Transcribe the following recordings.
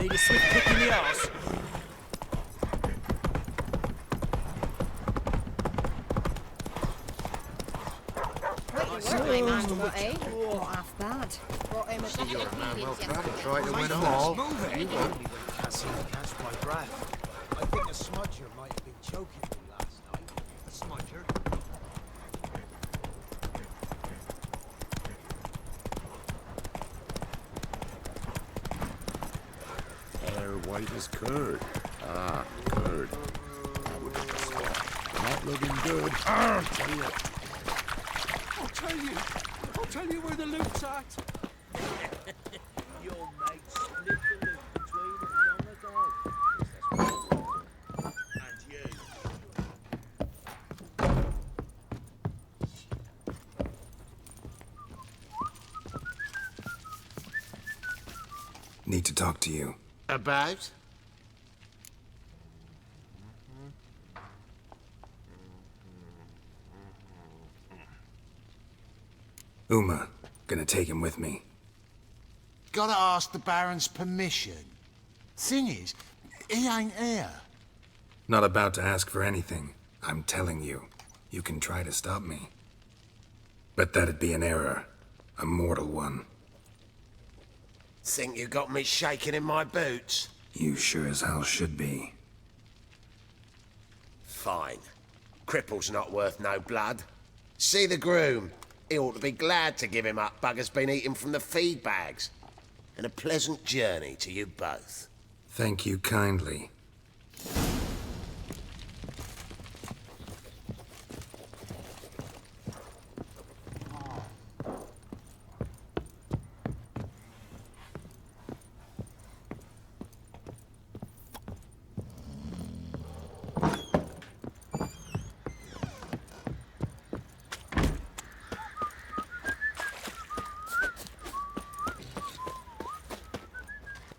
Need a swift kick in the arse. Working man, but eh? Not half bad. Brought him a You're a man well clad and try to win all. You won't. Can't seem to catch my breath. I think a smudger might have been choking me last night. A smudger? Hair white as curd. Ah, curd. I would have thought. Not looking good. I'll tell you. I'll tell you where the loot's at. Your mate split the loot between them long ago. And you. Need to talk to you. About? Uma, gonna take him with me. Gotta ask the Baron's permission. Thing is, he ain't here. Not about to ask for anything. I'm telling you, you can try to stop me. But that'd be an error. A mortal one. Think you got me shaking in my boots? You sure as hell should be. Fine. Cripple's not worth no blood. See the groom. He ought to be glad to give him up. Bugger's been eating from the feed bags. And a pleasant journey to you both. Thank you kindly.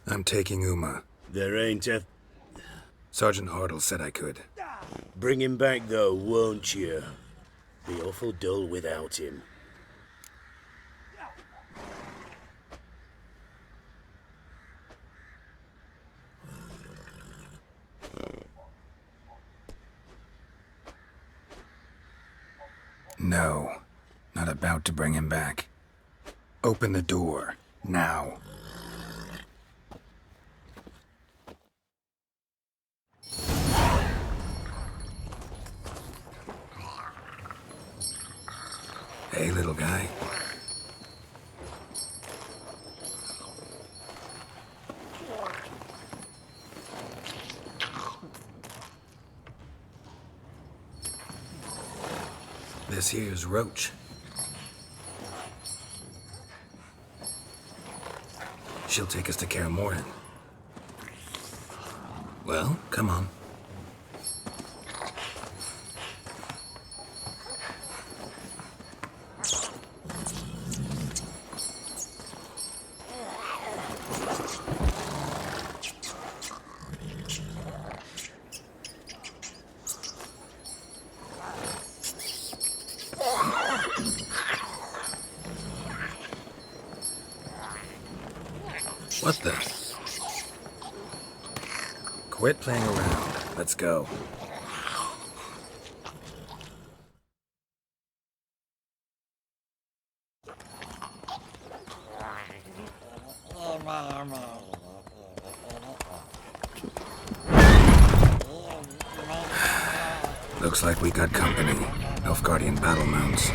I'm taking Uma. There ain't a... Sergeant Hartle said I could. Bring him back, though, won't you? Be awful dull without him. No, not about to bring him back. Open the door, now. Hey, little guy. This here's Roach. She'll take us to Kaer Morhen. Well, come on. What the? Quit playing around. Let's go. Looks like we got company. Nilfgaardian battle mounts.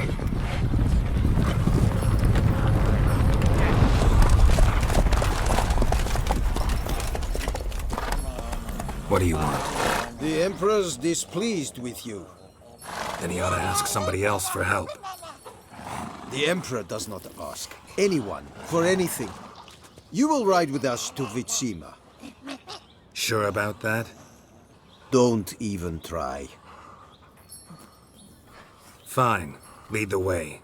What do you want? The Emperor's displeased with you. Then he ought to ask somebody else for help. The Emperor does not ask anyone for anything. You will ride with us to Vitsima. Sure about that? Don't even try. Fine. Lead the way.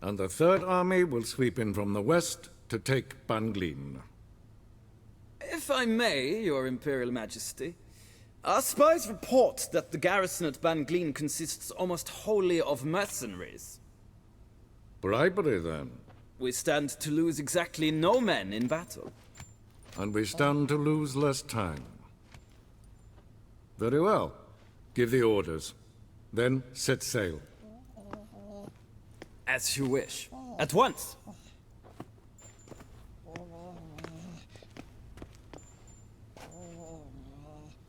And the Third Army will sweep in from the west to take Banglin. If I may, Your Imperial Majesty, our spies report that the garrison at Banglin consists almost wholly of mercenaries. Bribery, then. We stand to lose exactly no men in battle. And we stand to lose less time. Very well. Give the orders. Then set sail. As you wish. At once!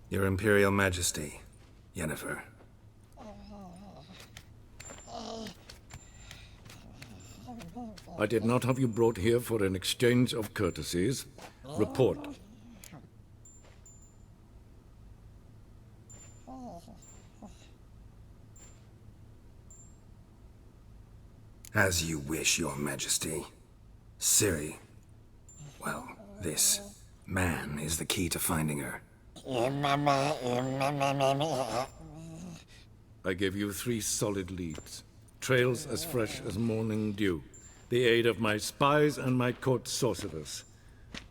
Your Imperial Majesty, Yennefer. I did not have you brought here for an exchange of courtesies. Report. As you wish, Your Majesty. Ciri. Well, this man is the key to finding her. I gave you 3 solid leads. Trails as fresh as morning dew. The aid of my spies and my court sorcerers.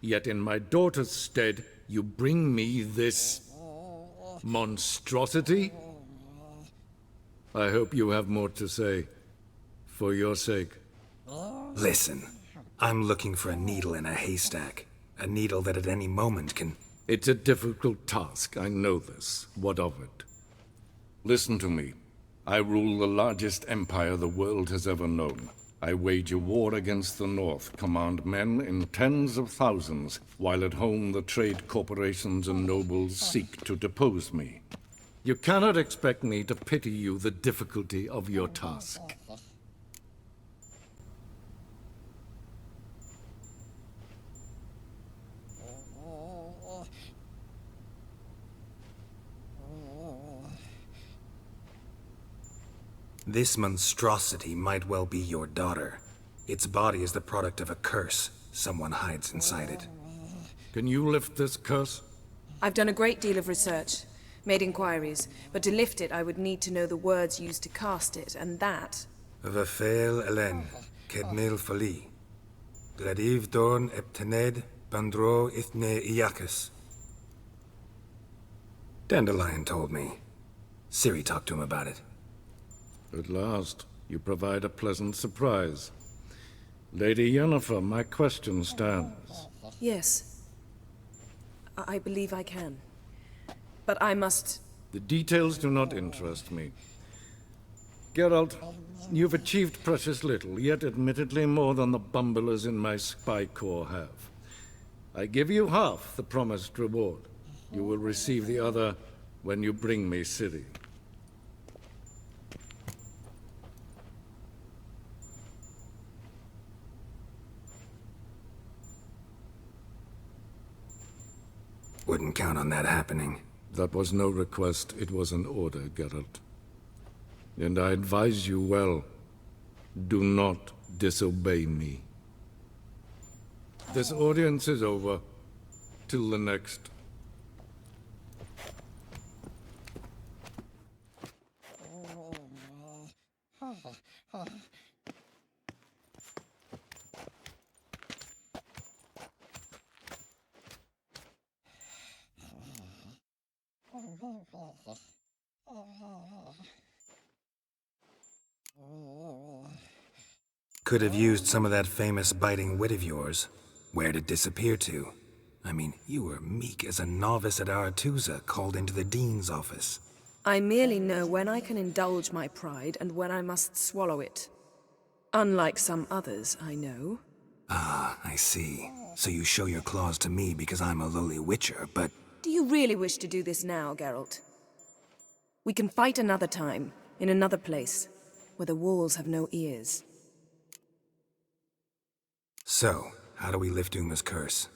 Yet in my daughter's stead, you bring me this monstrosity? I hope you have more to say. For your sake. Listen, I'm looking for a needle in a haystack. A needle that at any moment can... It's a difficult task, I know this. What of it? Listen to me. I rule the largest empire the world has ever known. I wage a war against the North, command men in tens of thousands, while at home the trade corporations and nobles seek to depose me. You cannot expect me to pity you the difficulty of your task. This monstrosity might well be your daughter. Its body is the product of a curse. Someone hides inside it. Can you lift this curse? I've done a great deal of research, made inquiries, but to lift it I would need to know the words used to cast it, and that... Vafel Elen, Kedmil Fali. Gladiv Dorn Eptened, Bandro Ithne Iacus. Dandelion told me. Ciri talked to him about it. At last, you provide a pleasant surprise. Lady Yennefer, my question stands. Yes. I believe I can. But I must... The details do not interest me. Geralt, you've achieved precious little, yet admittedly more than the bumblers in my spy corps have. I give you half the promised reward. You will receive the other when you bring me Ciri. Wouldn't count on that happening. That was no request, it was an order, Geralt. And I advise you well, do not disobey me. This audience is over. Till the next. Could have used some of that famous biting wit of yours. Where'd it disappear to? I mean, you were meek as a novice at Aretusa called into the Dean's office. I merely know when I can indulge my pride and when I must swallow it. Unlike some others, I know. Ah, I see. So you show your claws to me because I'm a lowly witcher, but... Do you really wish to do this now, Geralt? We can fight another time, in another place, where the walls have no ears. So, how do we lift Uma's curse?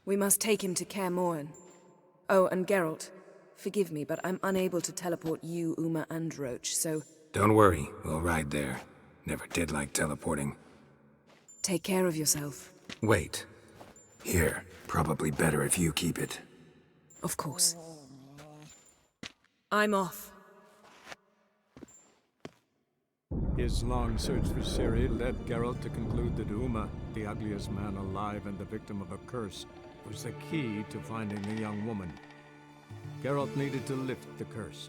We must take him to Kaer Morhen. Oh, and Geralt, forgive me, but I'm unable to teleport you, Uma, and Roach, so... Don't worry, we'll ride there. Never did like teleporting. Take care of yourself. Wait. Here, probably better if you keep it. Of course. I'm off. His long search for Ciri led Geralt to conclude that Uma, the ugliest man alive and the victim of a curse, was the key to finding the young woman. Geralt needed to lift the curse,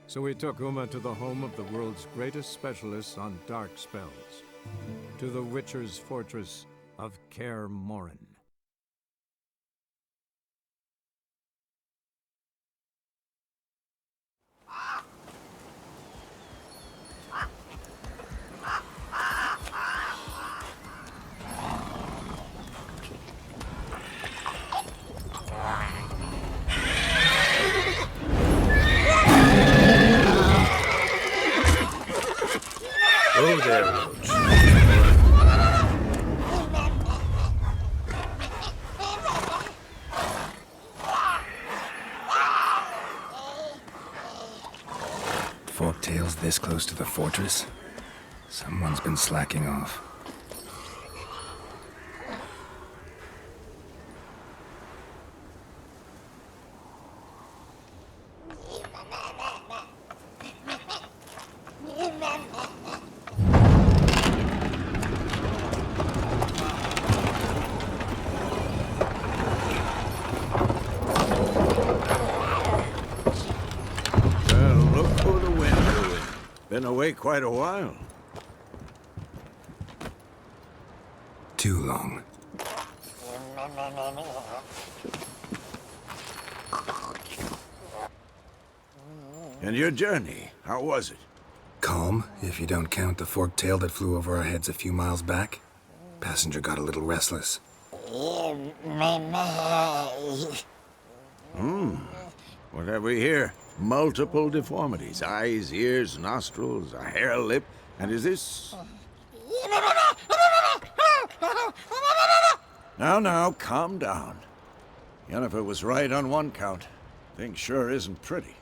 so he took Uma to the home of the world's greatest specialist on dark spells, to the Witcher's fortress of Kaer Morhen. Oh, there, Roach. Forktails this close to the fortress? Someone's been slacking off. Been away quite a while. Too long. And your journey, how was it? Calm, if you don't count the forktail that flew over our heads a few miles back. Passenger got a little restless. What have we here? Multiple deformities. Eyes, ears, nostrils, a hair lip. And is this... Now, calm down. Yennefer was right on one count. Thing sure isn't pretty.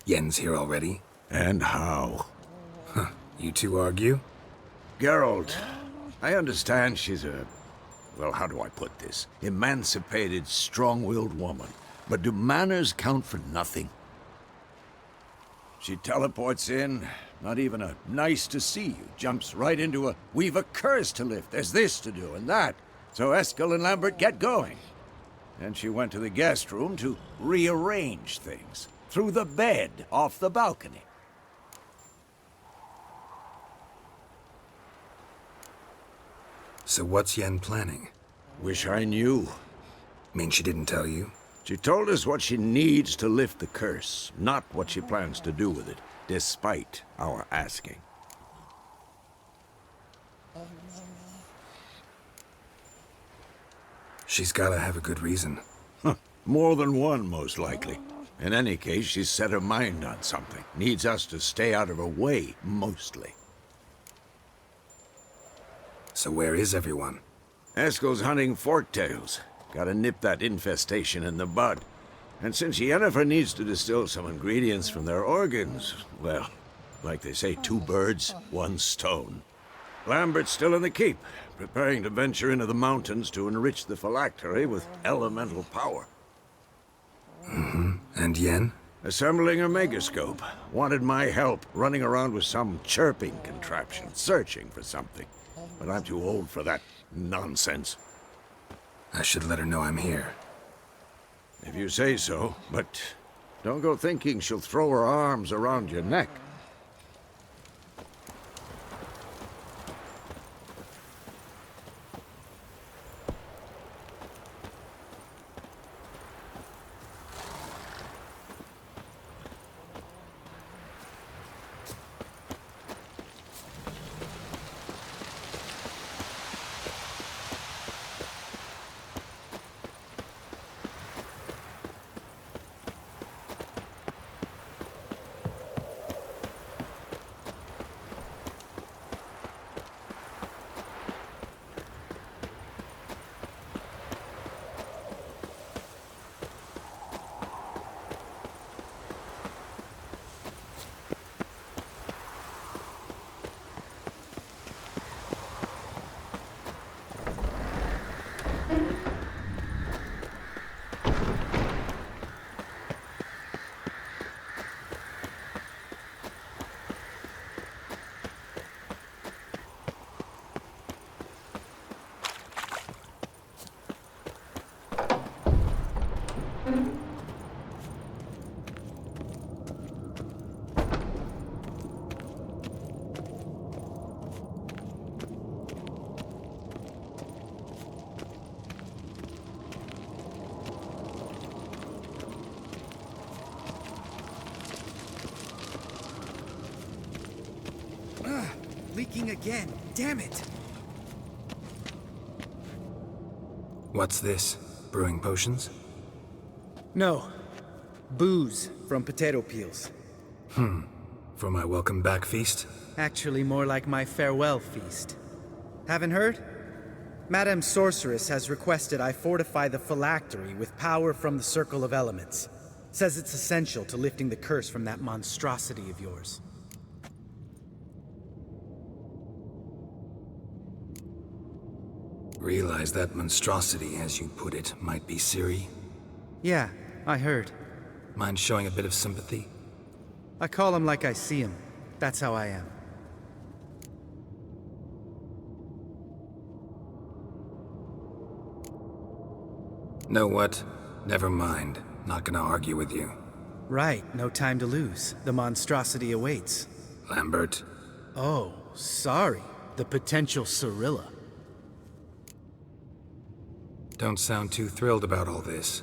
Yen's here already? And how? Huh. You two argue? Geralt, I understand she's a... Well, how do I put this? Emancipated, strong-willed woman. But do manners count for nothing? She teleports in, not even a nice to see you, jumps right into a, we've a curse to lift, there's this to do and that. So Eskel and Lambert get going. Then she went to the guest room to rearrange things. Through the bed, off the balcony. So what's Yen planning? Wish I knew. Mean she didn't tell you? She told us what she needs to lift the curse, not what she plans to do with it, despite our asking. She's gotta have a good reason. More than one, most likely. In any case, she's set her mind on something. Needs us to stay out of her way, mostly. So where is everyone? Eskel's hunting forktails. Gotta nip that infestation in the bud. And since Yennefer needs to distill some ingredients from their organs, well, like they say, 2 birds, 1 stone. Lambert's still in the keep, preparing to venture into the mountains to enrich the phylactery with elemental power. And Yen? Assembling her megascope. Wanted my help running around with some chirping contraption, searching for something. But I'm too old for that nonsense. I should let her know I'm here. If you say so, but don't go thinking she'll throw her arms around your neck. leaking again. Damn it! What's this? Brewing potions? No. Booze from potato peels. For my welcome back feast? Actually, more like my farewell feast. Haven't heard? Madame Sorceress has requested I fortify the phylactery with power from the Circle of Elements. Says it's essential to lifting the curse from that monstrosity of yours. Realize that monstrosity, as you put it, might be Ciri? Yeah, I heard. Mind showing a bit of sympathy? I call him like I see him. That's how I am. Know what? Never mind. Not gonna argue with you. Right, no time to lose. The monstrosity awaits. Lambert. Oh, sorry. The potential Cirilla. Don't sound too thrilled about all this.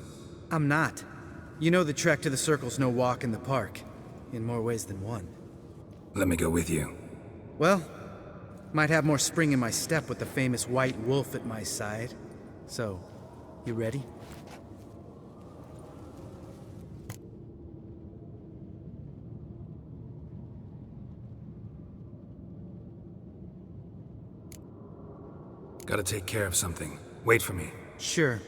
I'm not. You know the trek to the Circle's no walk in the park. In more ways than one. Let me go with you. Well, might have more spring in my step with the famous White Wolf at my side. So, you ready? Gotta take care of something. Wait for me. Sure.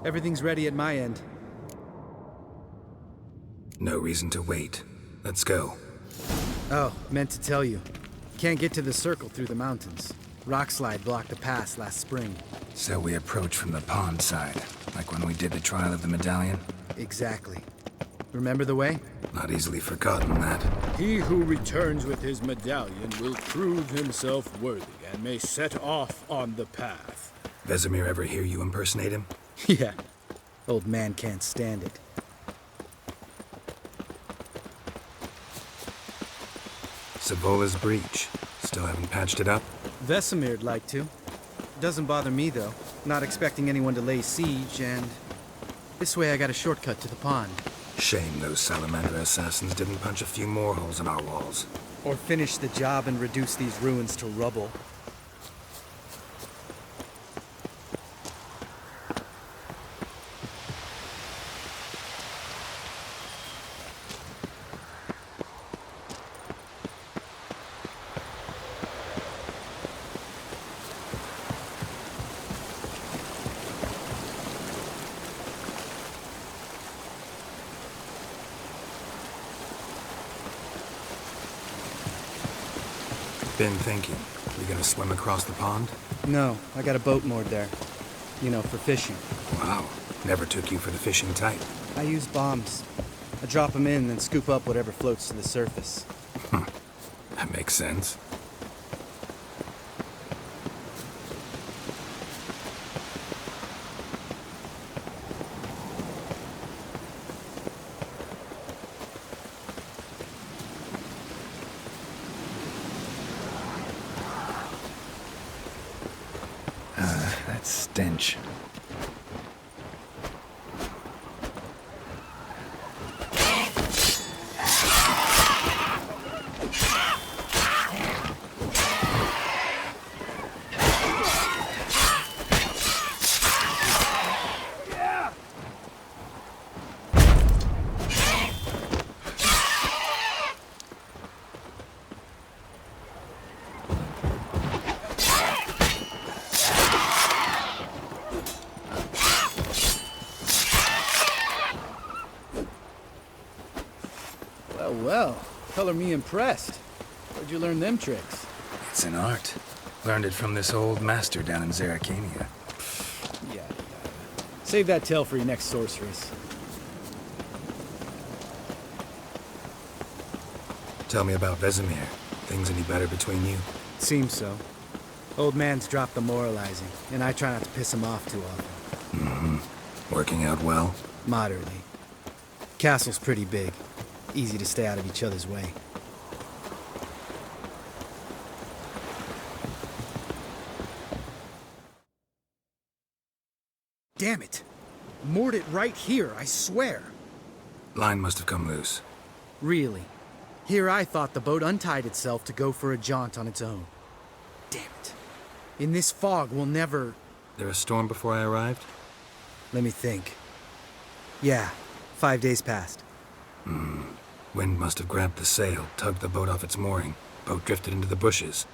Everything's ready at my end. No reason to wait. Let's go. Oh, meant to tell you. Can't get to the Circle through the mountains. Rockslide blocked the pass last spring. So we approach from the pond side, like when we did the trial of the medallion? Exactly. Remember the way? Not easily forgotten, that. He who returns with his medallion will prove himself worthy and may set off on the path. Vesemir ever hear you impersonate him? Yeah. Old man can't stand it. Savola's breach. Still haven't patched it up? Vesemir'd like to. Doesn't bother me, though. Not expecting anyone to lay siege, and... this way I got a shortcut to the pond. Shame those salamander assassins didn't punch a few more holes in our walls. Or finish the job and reduce these ruins to rubble. Been thinking. We gonna swim across the pond? No, I got a boat moored there. You know, for fishing. Wow. Never took you for the fishing type. I use bombs. I drop them in, then scoop up whatever floats to the surface. That makes sense. That stench. Color me impressed. Where'd you learn them tricks? It's an art. Learned it from this old master down in Zerrikania. Yeah. Save that tale for your next sorceress. Tell me about Vesemir. Things any better between you? Seems so. Old man's dropped the moralizing, and I try not to piss him off too often. Mm-hmm. Working out well? Moderately. Castle's pretty big. Easy to stay out of each other's way. Damn it! Moored it right here, I swear! Line must have come loose. Really? Here I thought the boat untied itself to go for a jaunt on its own. Damn it. In this fog, we'll never... There a storm before I arrived? Let me think. Yeah, 5 days passed. Wind must have grabbed the sail, tugged the boat off its mooring. Boat drifted into the bushes.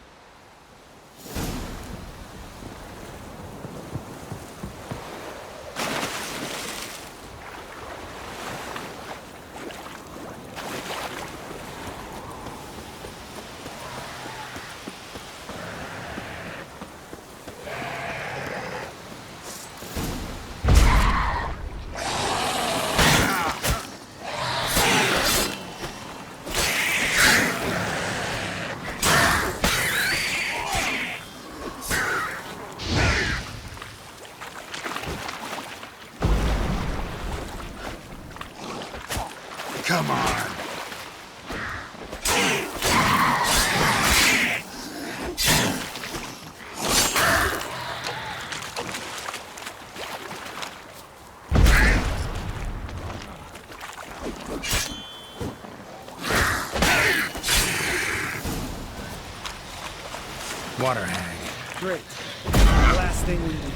Come on. Water hag. Great. Last thing we need.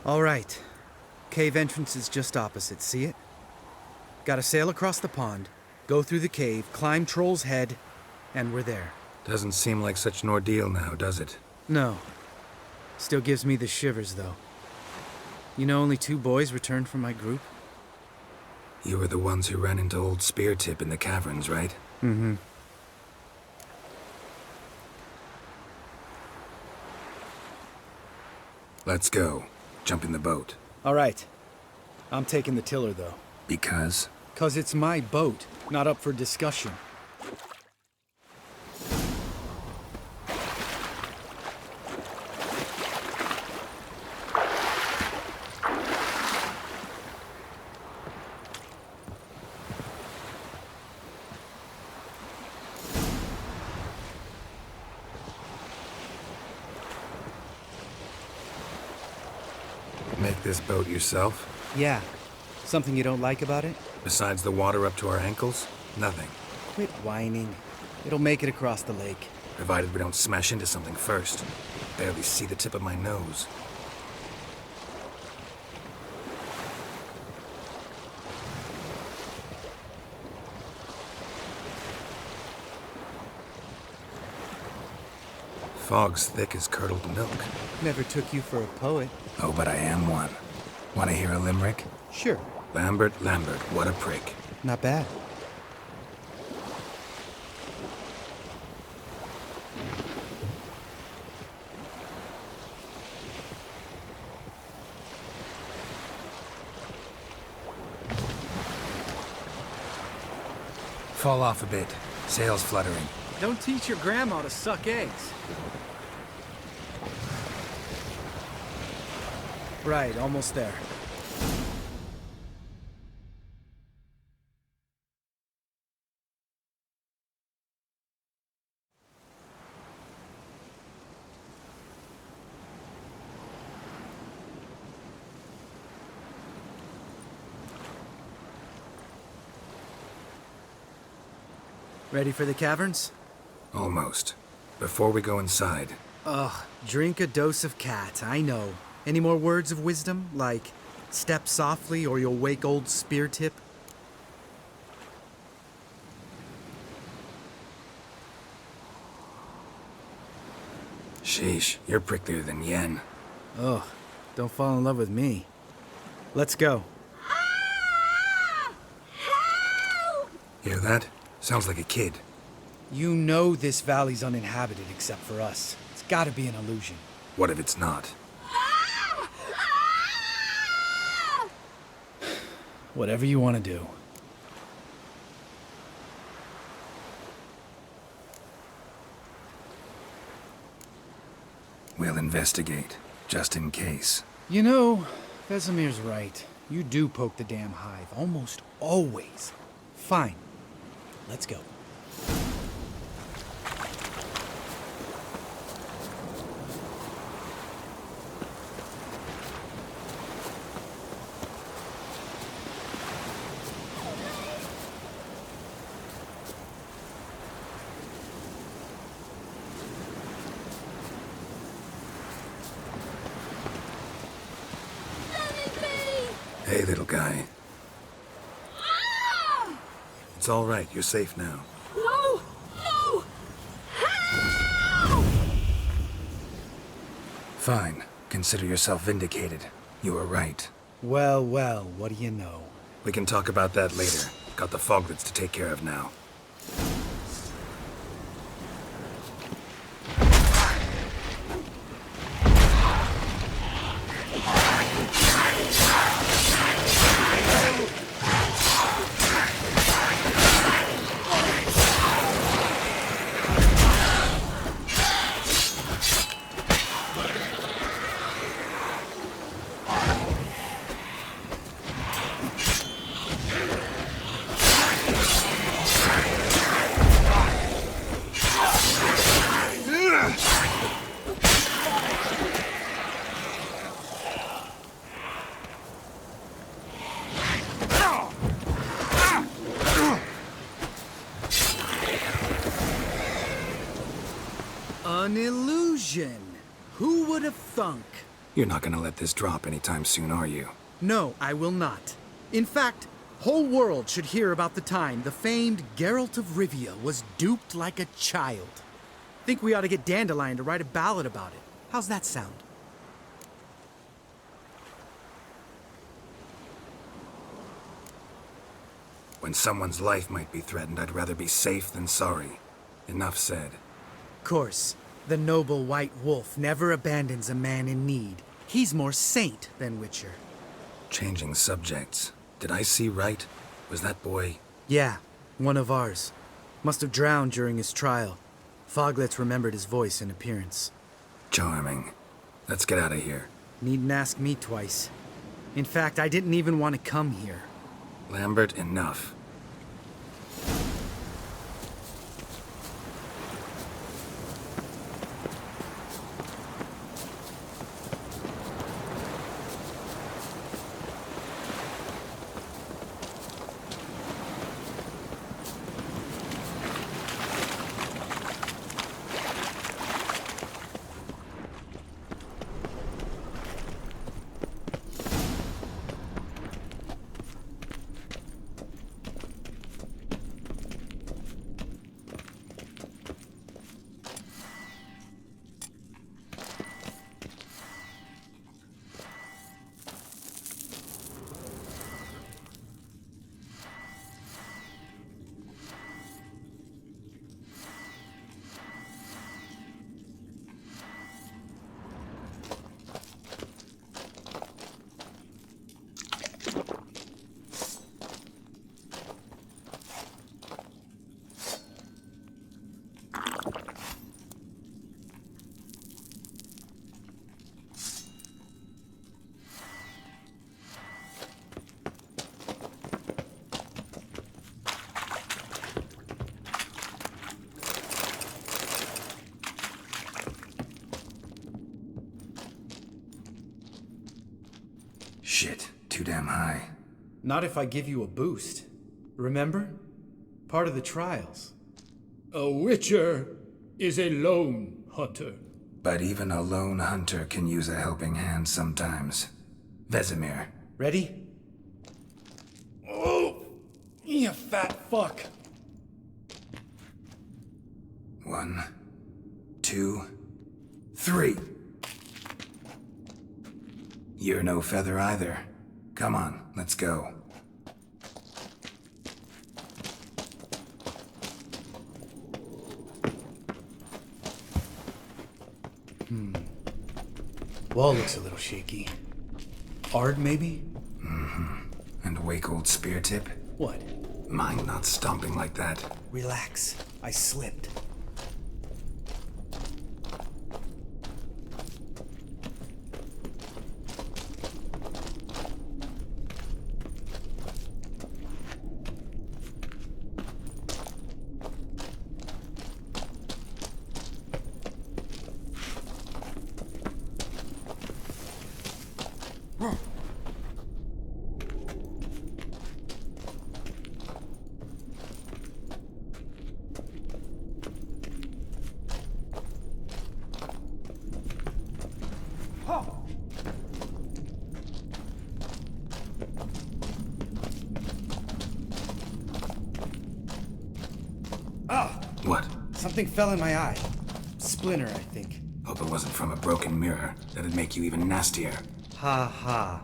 All right. Cave entrance is just opposite, see it? Gotta sail across the pond, go through the cave, climb Troll's Head, and we're there. Doesn't seem like such an ordeal now, does it? No. Still gives me the shivers, though. You know only 2 boys returned from my group? You were the ones who ran into old Speartip in the caverns, right? Mm-hmm. Let's go. Jump in the boat. All right. I'm taking the tiller, though. Because? 'Cause it's my boat, not up for discussion. Make this boat yourself? Yeah. Something you don't like about it? Besides the water up to our ankles? Nothing. Quit whining. It'll make it across the lake. Provided we don't smash into something first. Barely see the tip of my nose. Fog's thick as curdled milk. Never took you for a poet. Oh, but I am one. Want to hear a limerick? Sure. Lambert, what a prick. Not bad. Fall off a bit. Sails fluttering. Don't teach your grandma to suck eggs. Right, almost there. Ready for the caverns? Almost. Before we go inside. Ugh, drink a dose of cat, I know. Any more words of wisdom, like step softly or you'll wake old Spear Tip? Sheesh, you're pricklier than Yen. Oh, don't fall in love with me. Let's go. Hear that? Sounds like a kid. You know this valley's uninhabited except for us. It's gotta be an illusion. What if it's not? Whatever you want to do. We'll investigate, just in case. You know, Vesemir's right. You do poke the damn hive, almost always. Fine. Let's go. Hey, little guy. It's all right. You're safe now. No! No! Fine. Consider yourself vindicated. You were right. Well, well, what do you know? We can talk about that later. Got the foglets to take care of now. An illusion. Who would have thunk? You're not gonna let this drop anytime soon, are you? No, I will not. In fact, whole world should hear about the time the famed Geralt of Rivia was duped like a child. Think we ought to get Dandelion to write a ballad about it. How's that sound? When someone's life might be threatened, I'd rather be safe than sorry. Enough said. Of course, the noble white wolf never abandons a man in need. He's more saint than Witcher. Changing subjects. Did I see right? Was that boy... Yeah, one of ours. Must have drowned during his trial. Foglets remembered his voice and appearance. Charming. Let's get out of here. Needn't ask me twice. In fact, I didn't even want to come here. Lambert, enough. Shit, too damn high. Not if I give you a boost. Remember? Part of the trials. A Witcher is a lone hunter. But even a lone hunter can use a helping hand sometimes. Vesemir. Ready? Oh! You fat fuck! 1, 2, 3. You're no feather either. Come on, let's go. Wall looks a little shaky. Hard, maybe? And a wake-old spear tip? What? Mine not stomping like that. Relax. I slipped. What? Something fell in my eye. Splinter, I think. Hope it wasn't from a broken mirror. That'd make you even nastier. Ha ha.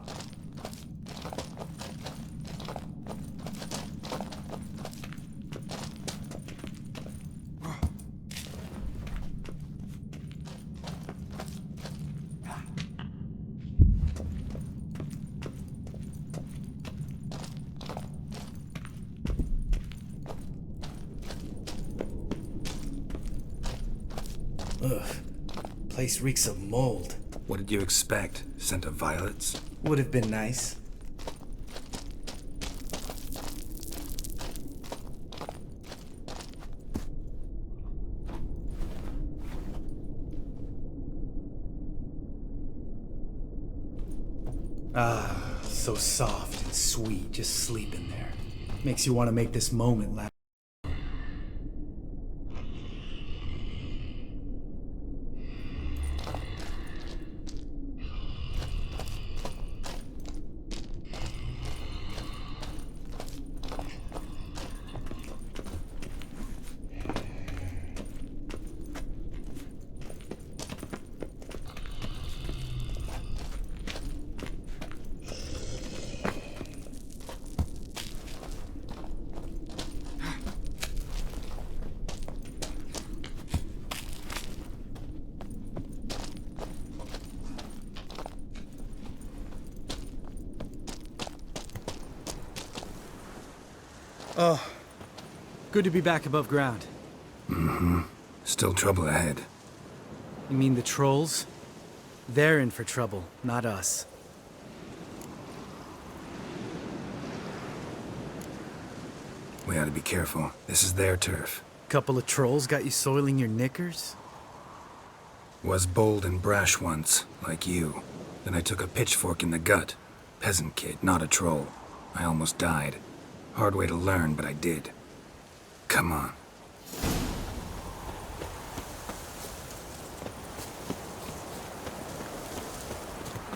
Ugh. Place reeks of mold. What did you expect? Scent of violets? Would have been nice. Ah, so soft and sweet, just sleeping there. Makes you want to make this moment last. Oh, good to be back above ground. Still trouble ahead. You mean the trolls? They're in for trouble, not us. We ought to be careful. This is their turf. Couple of trolls got you soiling your knickers? Was bold and brash once, like you. Then I took a pitchfork in the gut. Peasant kid, not a troll. I almost died. Hard way to learn, but I did. Come on.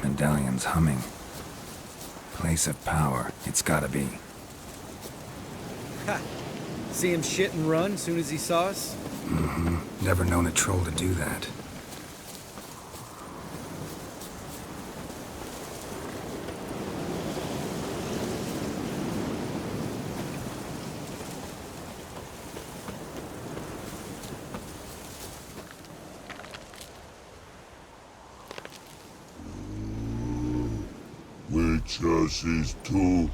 Medallion's humming. Place of power, it's gotta be. Ha! See him shit and run soon as he saw us? Never known a troll to do that. Witches is to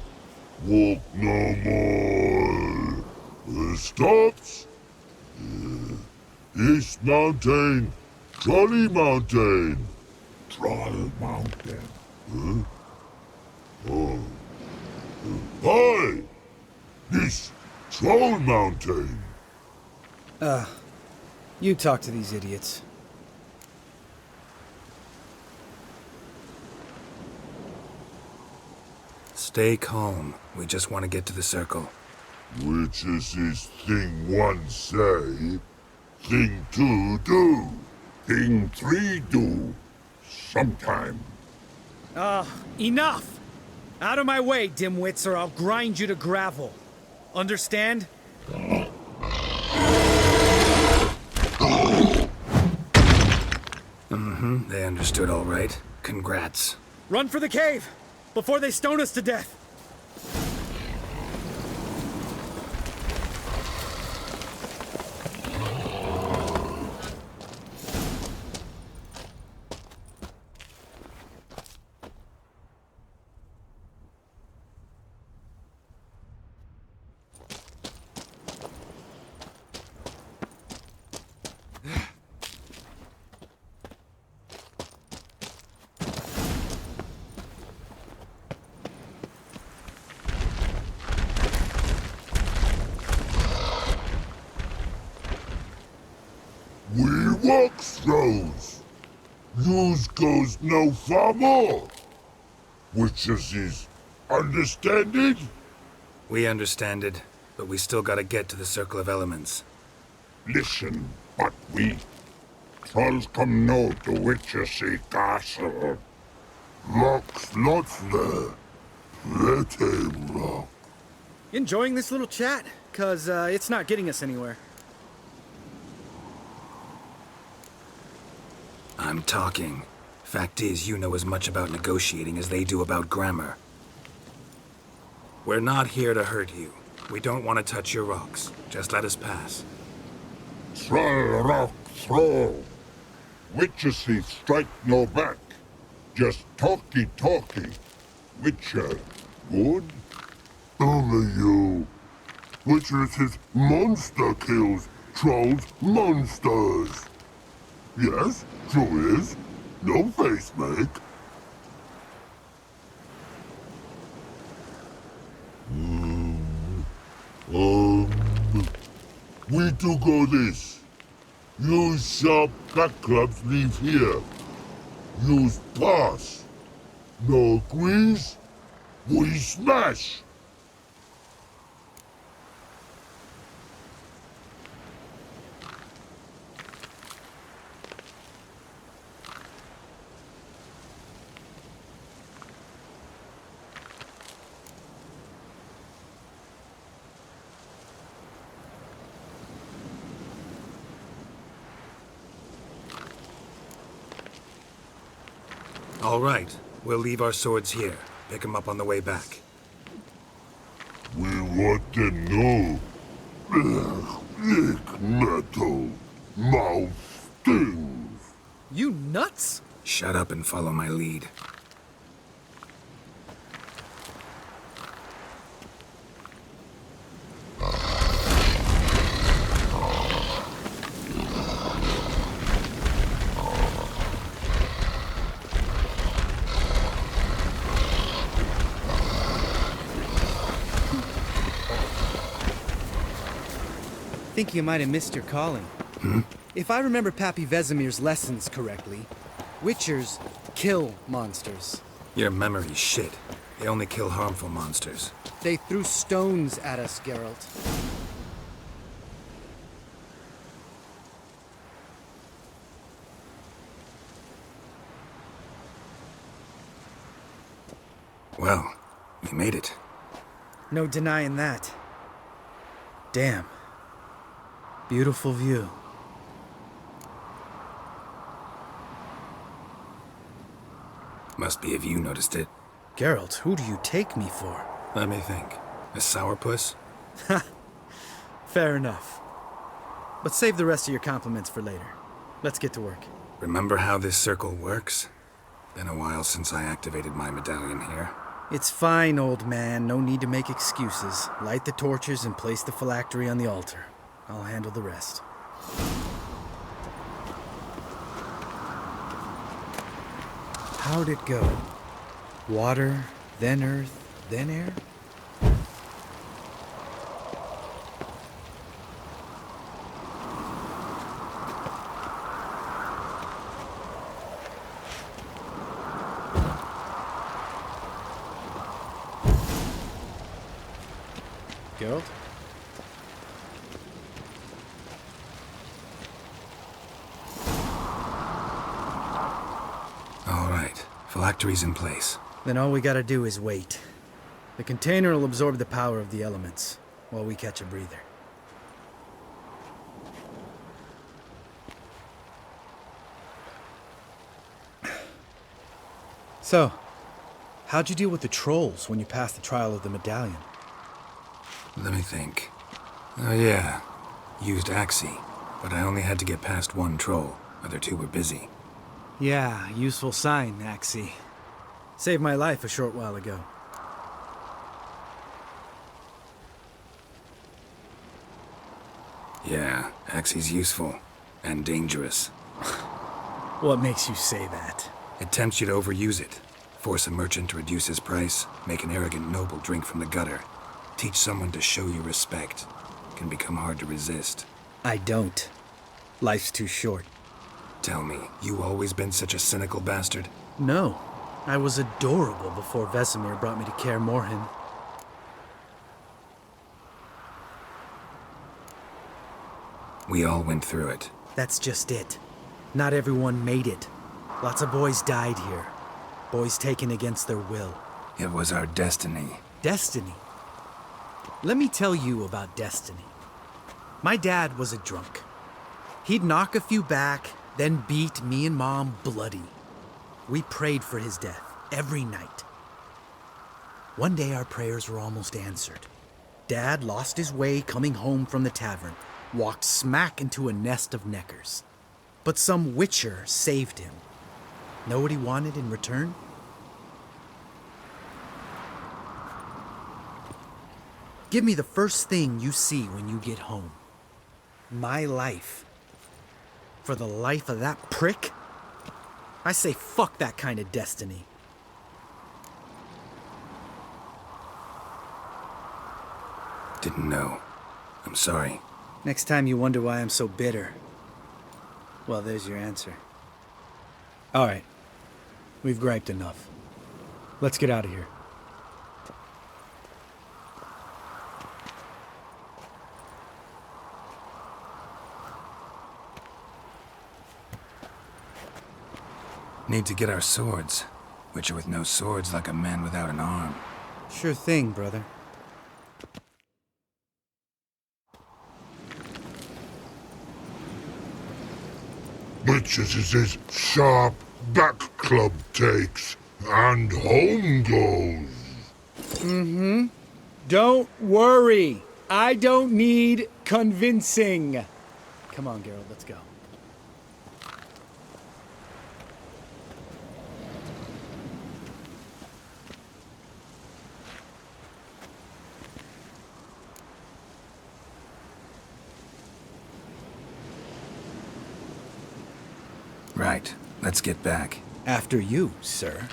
walk no more. Stops? East Mountain, Trolley Mountain. Troll Mountain. Huh? Oh. Hi! This Troll Mountain. You talk to these idiots. Stay calm. We just want to get to the circle. Witches is thing one say, thing two do. Thing 3 do. Sometime. Enough! Out of my way, dimwits, or I'll grind you to gravel. Understand? They understood all right. Congrats. Run for the cave! Before they stone us to death! We Walkthroughs. Yous goes no far more. Witches is understand it? We understand it, but we still gotta get to the Circle of Elements. Listen, but we trolls come know the Witcher say castle. Locks lots there. Let him rock. Enjoying this little chat? Cause, it's not getting us anywhere. I'm talking. Fact is, you know as much about negotiating as they do about grammar. We're not here to hurt you. We don't want to touch your rocks. Just let us pass. Troll rock throw. Witcher say strike no back. Just talky. Witcher, good? Only you. Witcher says monster kills trolls monsters. Yes, true is. No face make. We do go this. Use sharp cut clubs leave here. Use pass. No agrees? We smash. All right. We'll leave our swords here. Pick them up on the way back. We want to know. Thick metal. Mouth stings. You nuts? Shut up and follow my lead. I think you might have missed your calling. If I remember Pappy Vesemir's lessons correctly, Witchers kill monsters. Your memory's shit. They only kill harmful monsters. They threw stones at us, Geralt. Well, we made it. No denying that. Damn. Beautiful view. Must be if you noticed it. Geralt, who do you take me for? Let me think. A sourpuss? Fair enough. But save the rest of your compliments for later. Let's get to work. Remember how this circle works? Been a while since I activated my medallion here. It's fine, old man. No need to make excuses. Light the torches and place the phylactery on the altar. I'll handle the rest. How'd it go? Water, then earth, then air? Geralt? Phylactery's in place. Then all we gotta do is wait. The container will absorb the power of the elements, while we catch a breather. So, how'd you deal with the trolls when you passed the trial of the medallion? Let me think. Oh yeah, used Axie, but I only had to get past one troll. Other two were busy. Yeah, useful sign, Axie. Saved my life a short while ago. Yeah, Axie's useful. And dangerous. What makes you say that? It tempts you to overuse it. Force a merchant to reduce his price. Make an arrogant noble drink from the gutter. Teach someone to show you respect. Can become hard to resist. I don't. Life's too short. Tell me, you always been such a cynical bastard? No. I was adorable before Vesemir brought me to Kaer Morhen. We all went through it. That's just it. Not everyone made it. Lots of boys died here. Boys taken against their will. It was our destiny. Destiny? Let me tell you about destiny. My dad was a drunk. He'd knock a few back, then beat me and Mom bloody. We prayed for his death every night. One day our prayers were almost answered. Dad lost his way coming home from the tavern, walked smack into a nest of neckers. But some witcher saved him. Know what he wanted in return? Give me the first thing you see when you get home. My life. For the life of that prick? I say fuck that kind of destiny. Didn't know. I'm sorry. Next time you wonder why I'm so bitter, well, there's your answer. All right. We've griped enough. Let's get out of here. Need to get our swords. Witcher with no swords like a man without an arm. Sure thing, brother. Witches is his sharp back club takes, and home goes. Don't worry. I don't need convincing. Come on, Geralt, let's go. Right. Let's get back. After you, sir.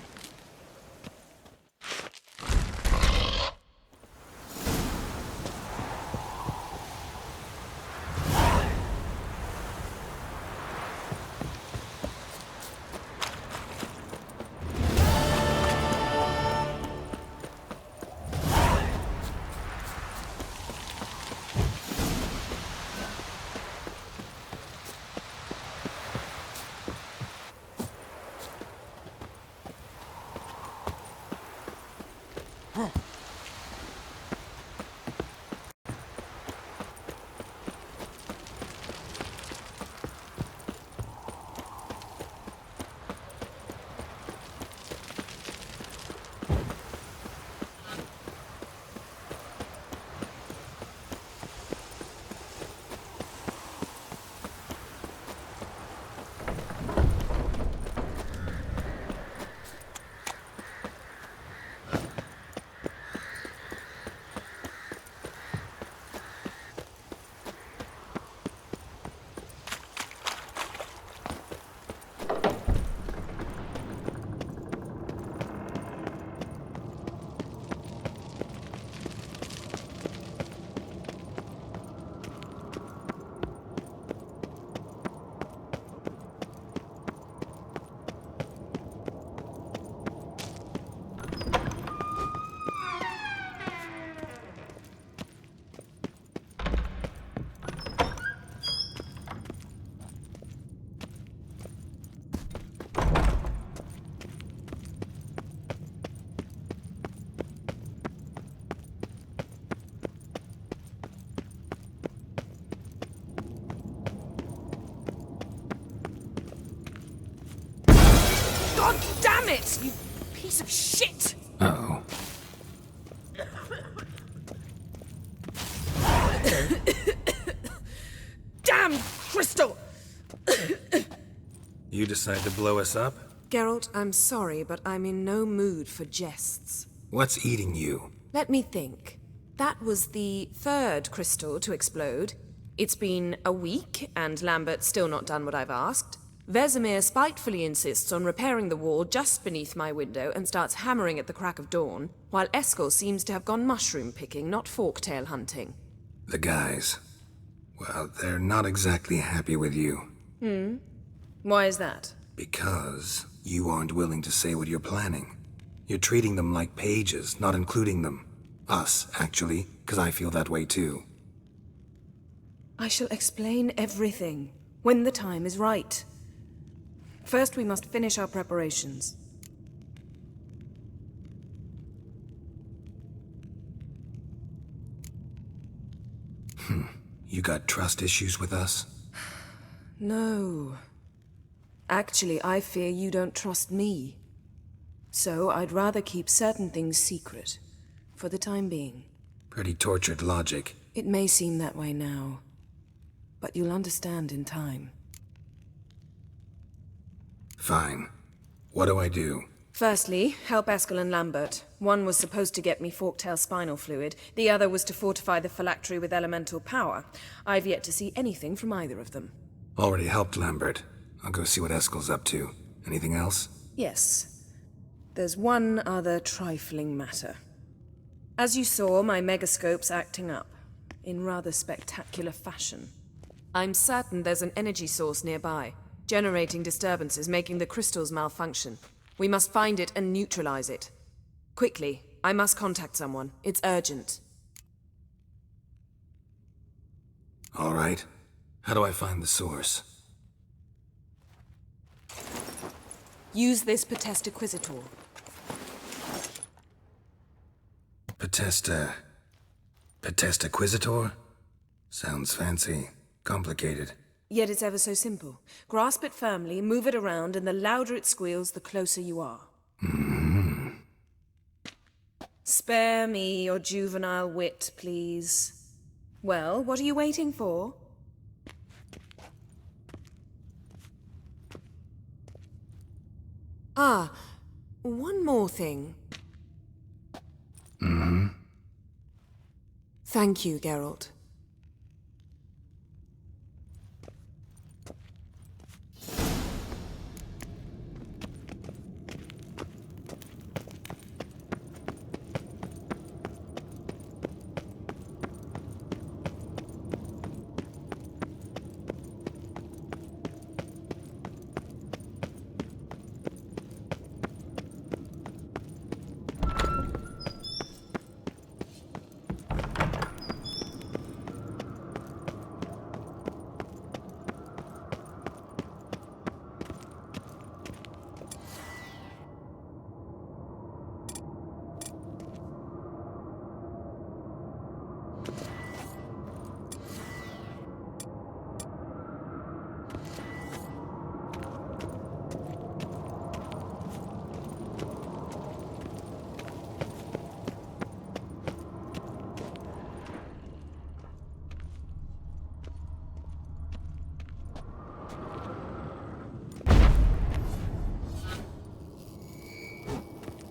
God damn it, you piece of shit! Uh-oh. Damn crystal! You decide to blow us up? Geralt, I'm sorry, but I'm in no mood for jests. What's eating you? Let me think. That was the third crystal to explode. It's been a week, and Lambert's still not done what I've asked. Vesemir spitefully insists on repairing the wall just beneath my window and starts hammering at the crack of dawn, while Eskel seems to have gone mushroom picking, not forktail hunting. The guys. Well, they're not exactly happy with you. Why is that? Because you aren't willing to say what you're planning. You're treating them like pages, not including them. Us, actually, because I feel that way too. I shall explain everything, when the time is right. First, we must finish our preparations. You got trust issues with us? No. Actually, I fear you don't trust me. So I'd rather keep certain things secret, for the time being. Pretty tortured logic. It may seem that way now, but you'll understand in time. Fine. What do I do? Firstly, help Eskel and Lambert. One was supposed to get me forktail spinal fluid, the other was to fortify the phylactery with elemental power. I've yet to see anything from either of them. Already helped Lambert. I'll go see what Eskel's up to. Anything else? Yes. There's one other trifling matter. As you saw, my megascope's acting up, in rather spectacular fashion. I'm certain there's an energy source nearby, generating disturbances, making the crystals malfunction. We must find it and neutralize it. Quickly, I must contact someone. It's urgent. All right. How do I find the source? Use this Potestaquisitor. Potestaquisitor? Sounds fancy. Complicated. Yet it's ever so simple. Grasp it firmly, move it around, and the louder it squeals, the closer you are. Spare me your juvenile wit, please. Well, what are you waiting for? Ah, one more thing. Thank you, Geralt.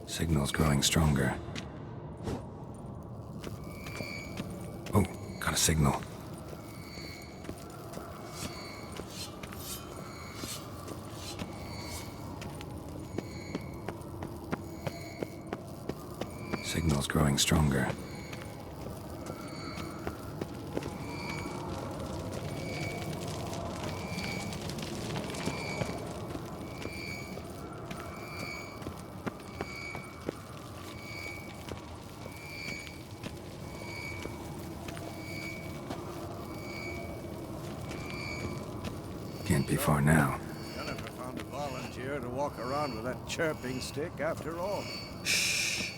Signal's growing stronger. Oh, got a signal. Signal's growing stronger. Can't be far now. Jennifer found a volunteer to walk around with that chirping stick after all. Shh.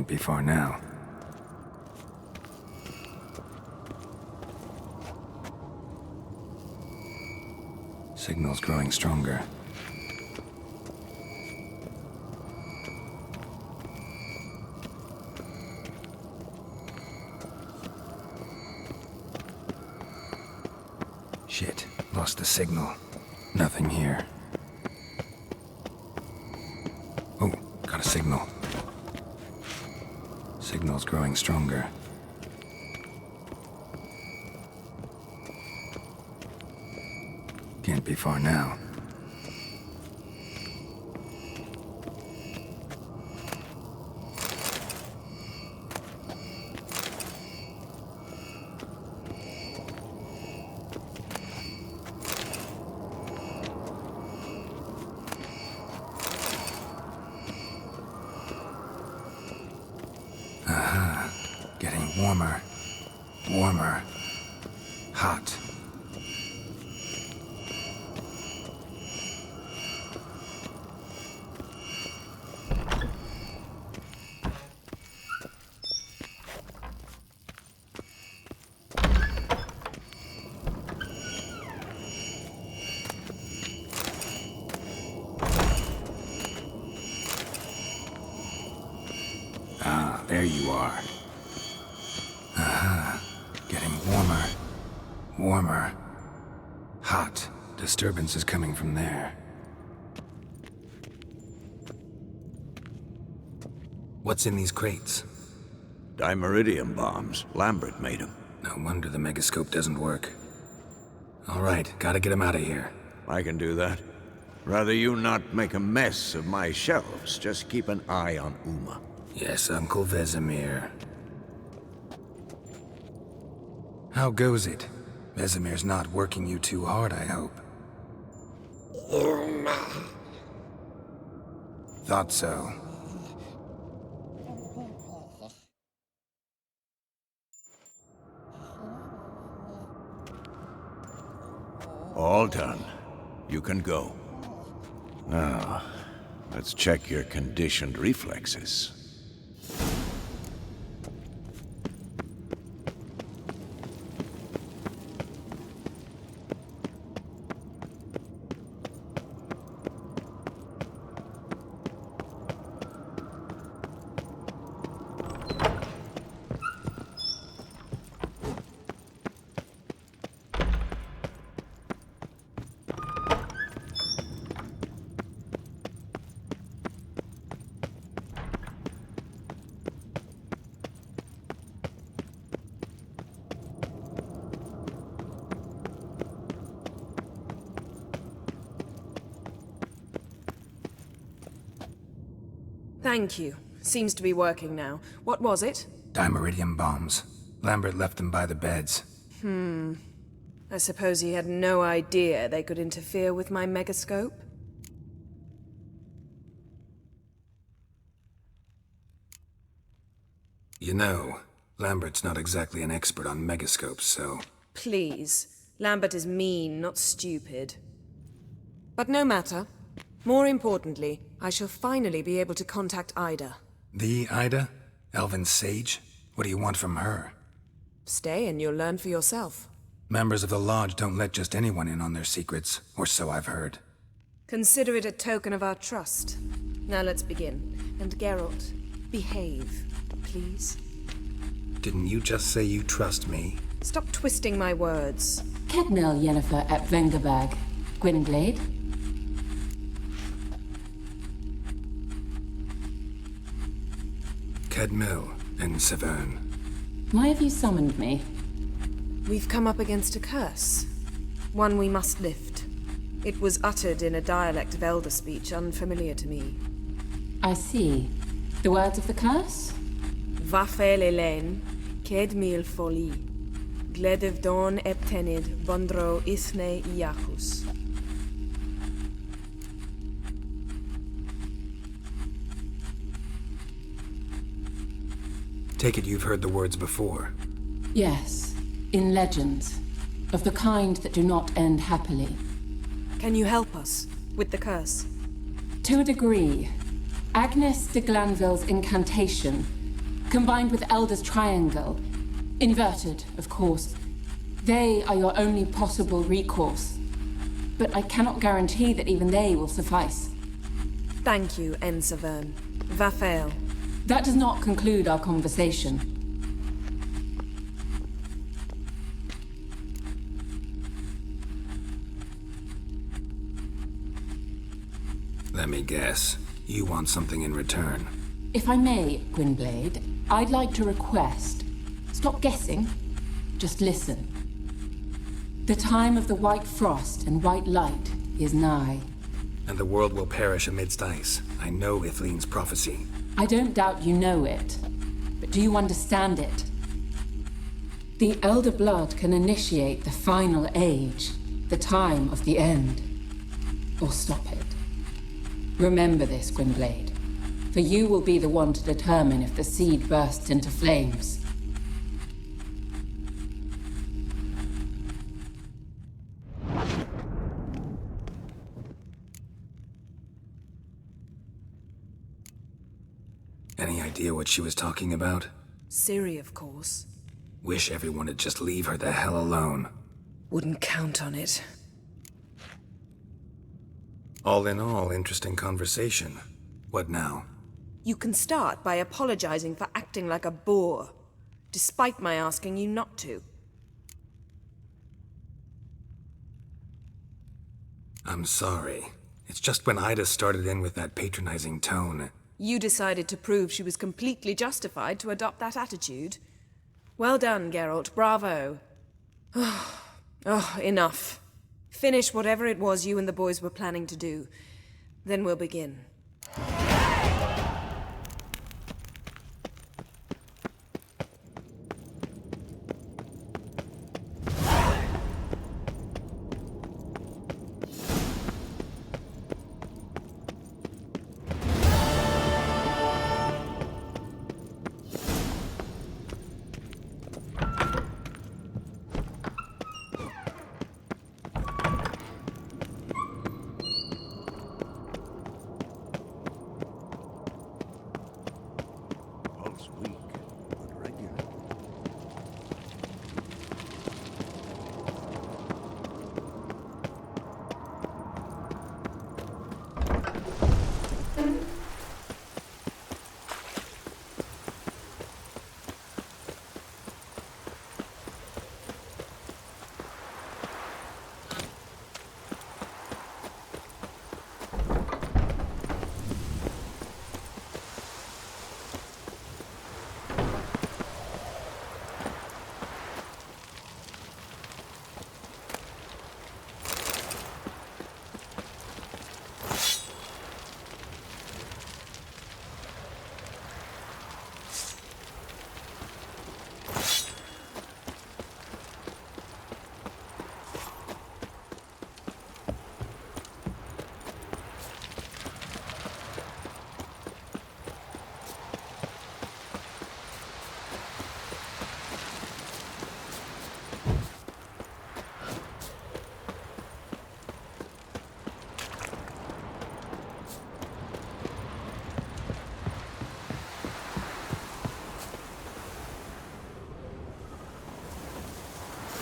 Can't be far now. Signal's growing stronger. Shit, lost the signal. Nothing here. Oh, got a signal. Signal's growing stronger. Can't be far now. Aha. Getting warmer. Warmer. Hot. There you are. Aha. Getting warmer. Warmer. Hot. Disturbance is coming from there. What's in these crates? Dimeridium bombs. Lambert made them. No wonder the megascope doesn't work. All right, gotta get him out of here. I can do that. Rather you not make a mess of my shelves. Just keep an eye on Uma. Yes, Uncle Vesemir. How goes it? Vesemir's not working you too hard, I hope. Thought so. All done. You can go. Now, let's check your conditioned reflexes. Thank you. Seems to be working now. What was it? Dimeridium bombs. Lambert left them by the beds. I suppose he had no idea they could interfere with my megascope? You know, Lambert's not exactly an expert on megascopes, so... Please. Lambert is mean, not stupid. But no matter. More importantly, I shall finally be able to contact Ida. The Ida? Elven sage? What do you want from her? Stay and you'll learn for yourself. Members of the Lodge don't let just anyone in on their secrets, or so I've heard. Consider it a token of our trust. Now let's begin. And Geralt, behave, please. Didn't you just say you trust me? Stop twisting my words. Kednel Yennefer at Vengerberg. Gwynblade. Kedmil and Severn. Why have you summoned me? We've come up against a curse. One we must lift. It was uttered in a dialect of Elder speech unfamiliar to me. I see. The words of the curse? Vafel Elen, Kedmil Foli, Gledev Don Eptenid, Bondro Ithne Iacus. Take it you've heard the words before. Yes. In legends. Of the kind that do not end happily. Can you help us with the curse? To a degree. Agnes de Glanville's incantation combined with Elder's Triangle, inverted, of course. They are your only possible recourse. But I cannot guarantee that even they will suffice. Thank you, Ensavern. Vafael. That does not conclude our conversation. Let me guess. You want something in return. If I may, Gwynblade, I'd like to request... Stop guessing. Just listen. The time of the white frost and white light is nigh. And the world will perish amidst ice. I know Ithleen's prophecy. I don't doubt you know it. But do you understand it? The Elder Blood can initiate the final age, the time of the end. Or stop it. Remember this, Gwynblade. For you will be the one to determine if the seed bursts into flames. Any idea what she was talking about? Ciri, of course. Wish everyone would just leave her the hell alone. Wouldn't count on it. All in all, interesting conversation. What now? You can start by apologizing for acting like a boor, despite my asking you not to. I'm sorry. It's just when Ida started in with that patronizing tone. You decided to prove she was completely justified to adopt that attitude. Well done, Geralt. Bravo. Oh, enough. Finish whatever it was you and the boys were planning to do. Then we'll begin. Pulse weak, but regular.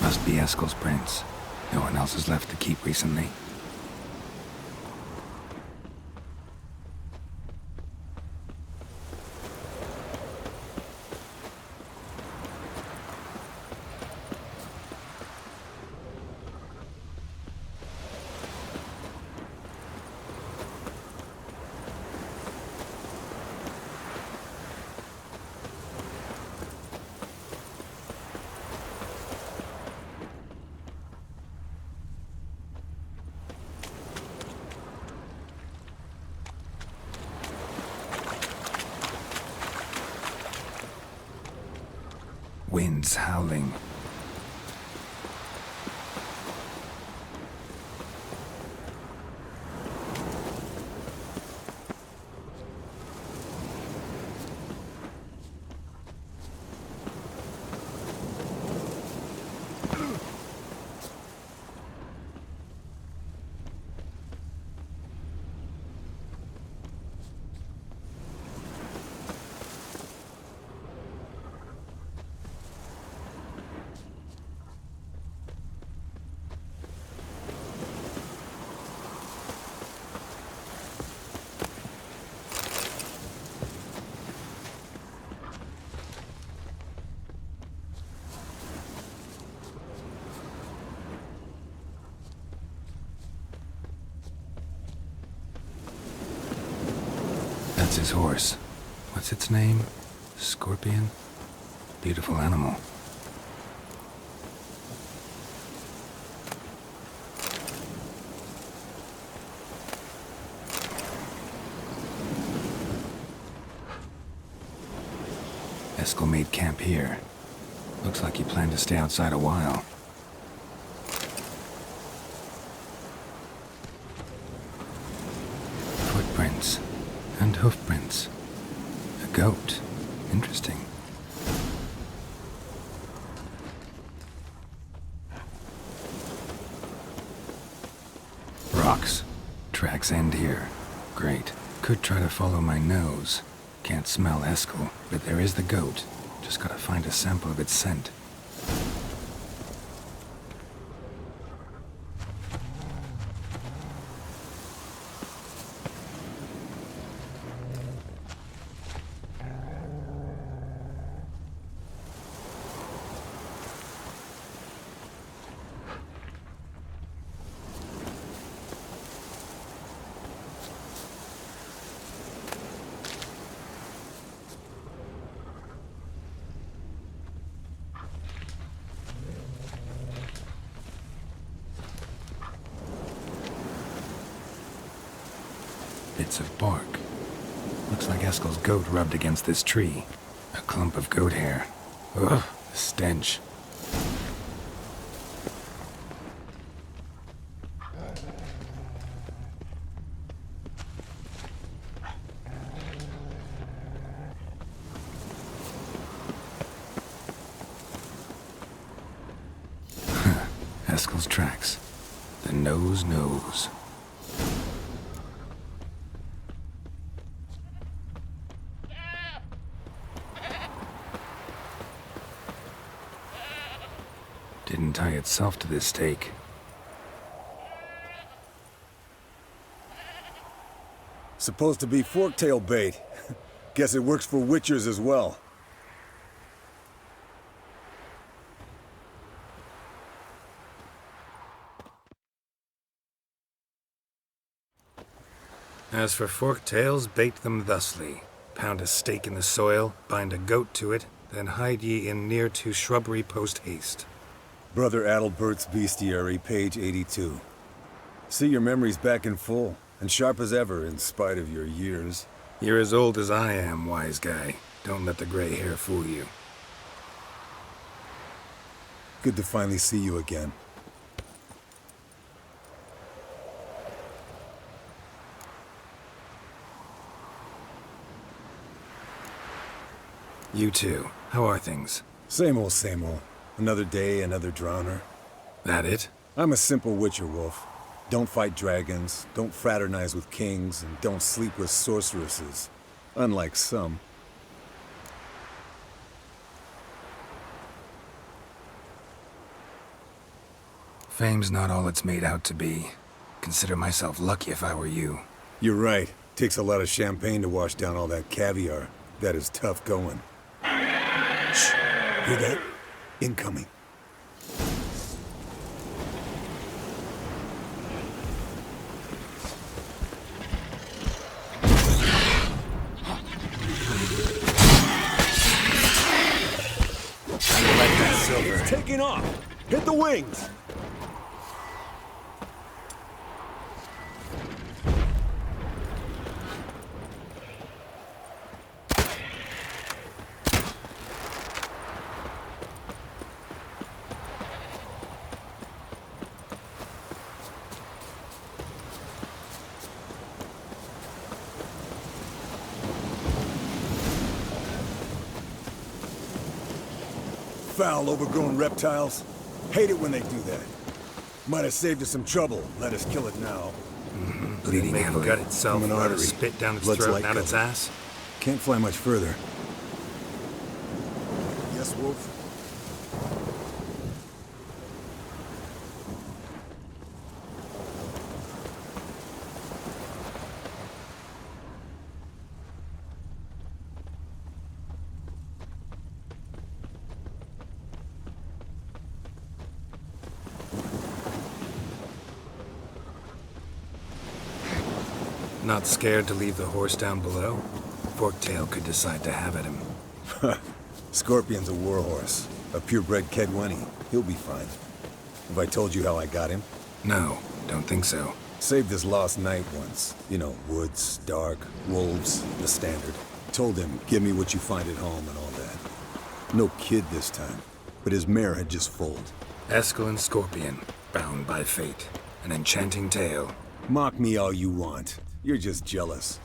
Must be Eskel's prints. No one else is left to keep recently. Winds howling. That's his horse. What's its name? Scorpion? Beautiful animal. Eskel made camp here. Looks like he planned to stay outside a while. Footprints. And hoofprints. A goat. Interesting. Rocks. Tracks end here. Great. Could try to follow my nose. Can't smell Eskel, but there is the goat. Just gotta find a sample of its scent. Bits of bark. Looks like Eskel's goat rubbed against this tree. A clump of goat hair. Ugh, the stench. Eskel's tracks. The nose knows. Didn't tie itself to this stake. Supposed to be forktail bait. Guess it works for witchers as well. As for forktails, bait them thusly. Pound a stake in the soil, bind a goat to it, then hide ye in near to shrubbery post haste. Brother Adalbert's Bestiary, page 82. See your memories back in full, and sharp as ever in spite of your years. You're as old as I am, wise guy. Don't let the gray hair fool you. Good to finally see you again. You too. How are things? Same old, same old. Another day, another drowner. That it? I'm a simple witcher, Wolf. Don't fight dragons, don't fraternize with kings, and don't sleep with sorceresses. Unlike some. Fame's not all it's made out to be. Consider myself lucky if I were you. You're right. Takes a lot of champagne to wash down all that caviar. That is tough going. Shh. Hear that? Incoming. It's taking off! Hit the wings! Foul, overgrown reptiles. Hate it when they do that. Might have saved us some trouble. Let us kill it now. Bleeding heavily. Gut itself, From an let artery. it spit down its Blood's throat light and out its color. ass. Can't fly much further. Yes, Wolf? Not scared to leave the horse down below? Forktail could decide to have at him. Scorpion's a warhorse. A purebred Kedwenny. He'll be fine. Have I told you how I got him? No, don't think so. Saved his lost knight once. You know, woods, dark, wolves, the standard. Told him, give me what you find at home and all that. No kid this time, but his mare had just foaled. Eskel and Scorpion, bound by fate. An enchanting tale. Mock me all you want. You're just jealous.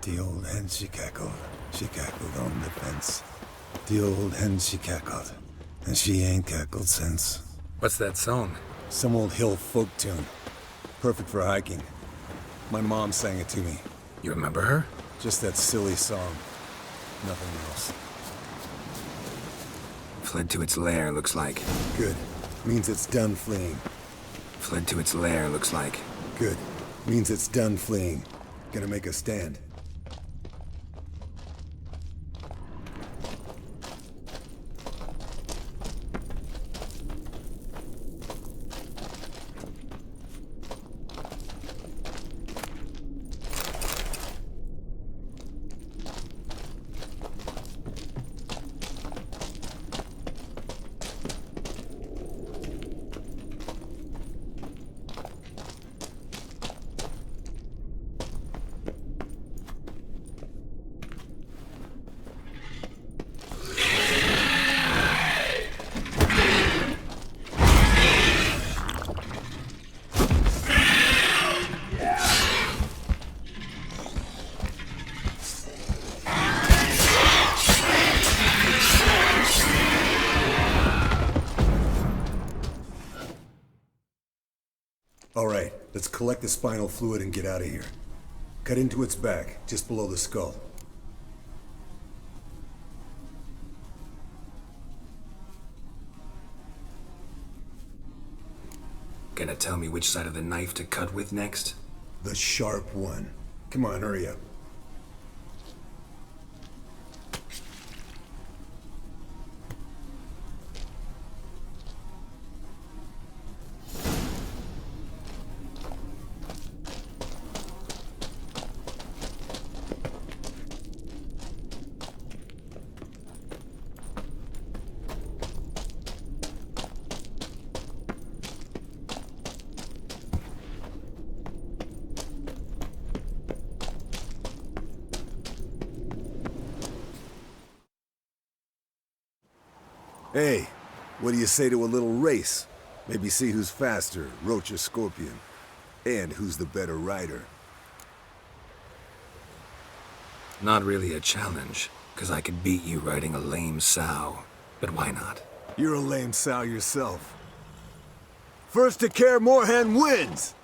The old hen, she cackled. She cackled on the fence. The old hen, she cackled. And she ain't cackled since. What's that song? Some old hill folk tune. Perfect for hiking. My mom sang it to me. You remember her? Just that silly song. Nothing else. Fled to its lair, looks like. Good. Means it's done fleeing. Fled to its lair, looks like. Good. Means it's done fleeing. Gonna make a stand. Alright, let's collect the spinal fluid and get out of here. Cut into its back, just below the skull. Gonna tell me which side of the knife to cut with next? The sharp one. Come on, hurry up. Hey, what do you say to a little race? Maybe see who's faster, Roach or Scorpion. And who's the better rider. Not really a challenge, because I could beat you riding a lame sow. But why not? You're a lame sow yourself. First to Kaer Morhen wins!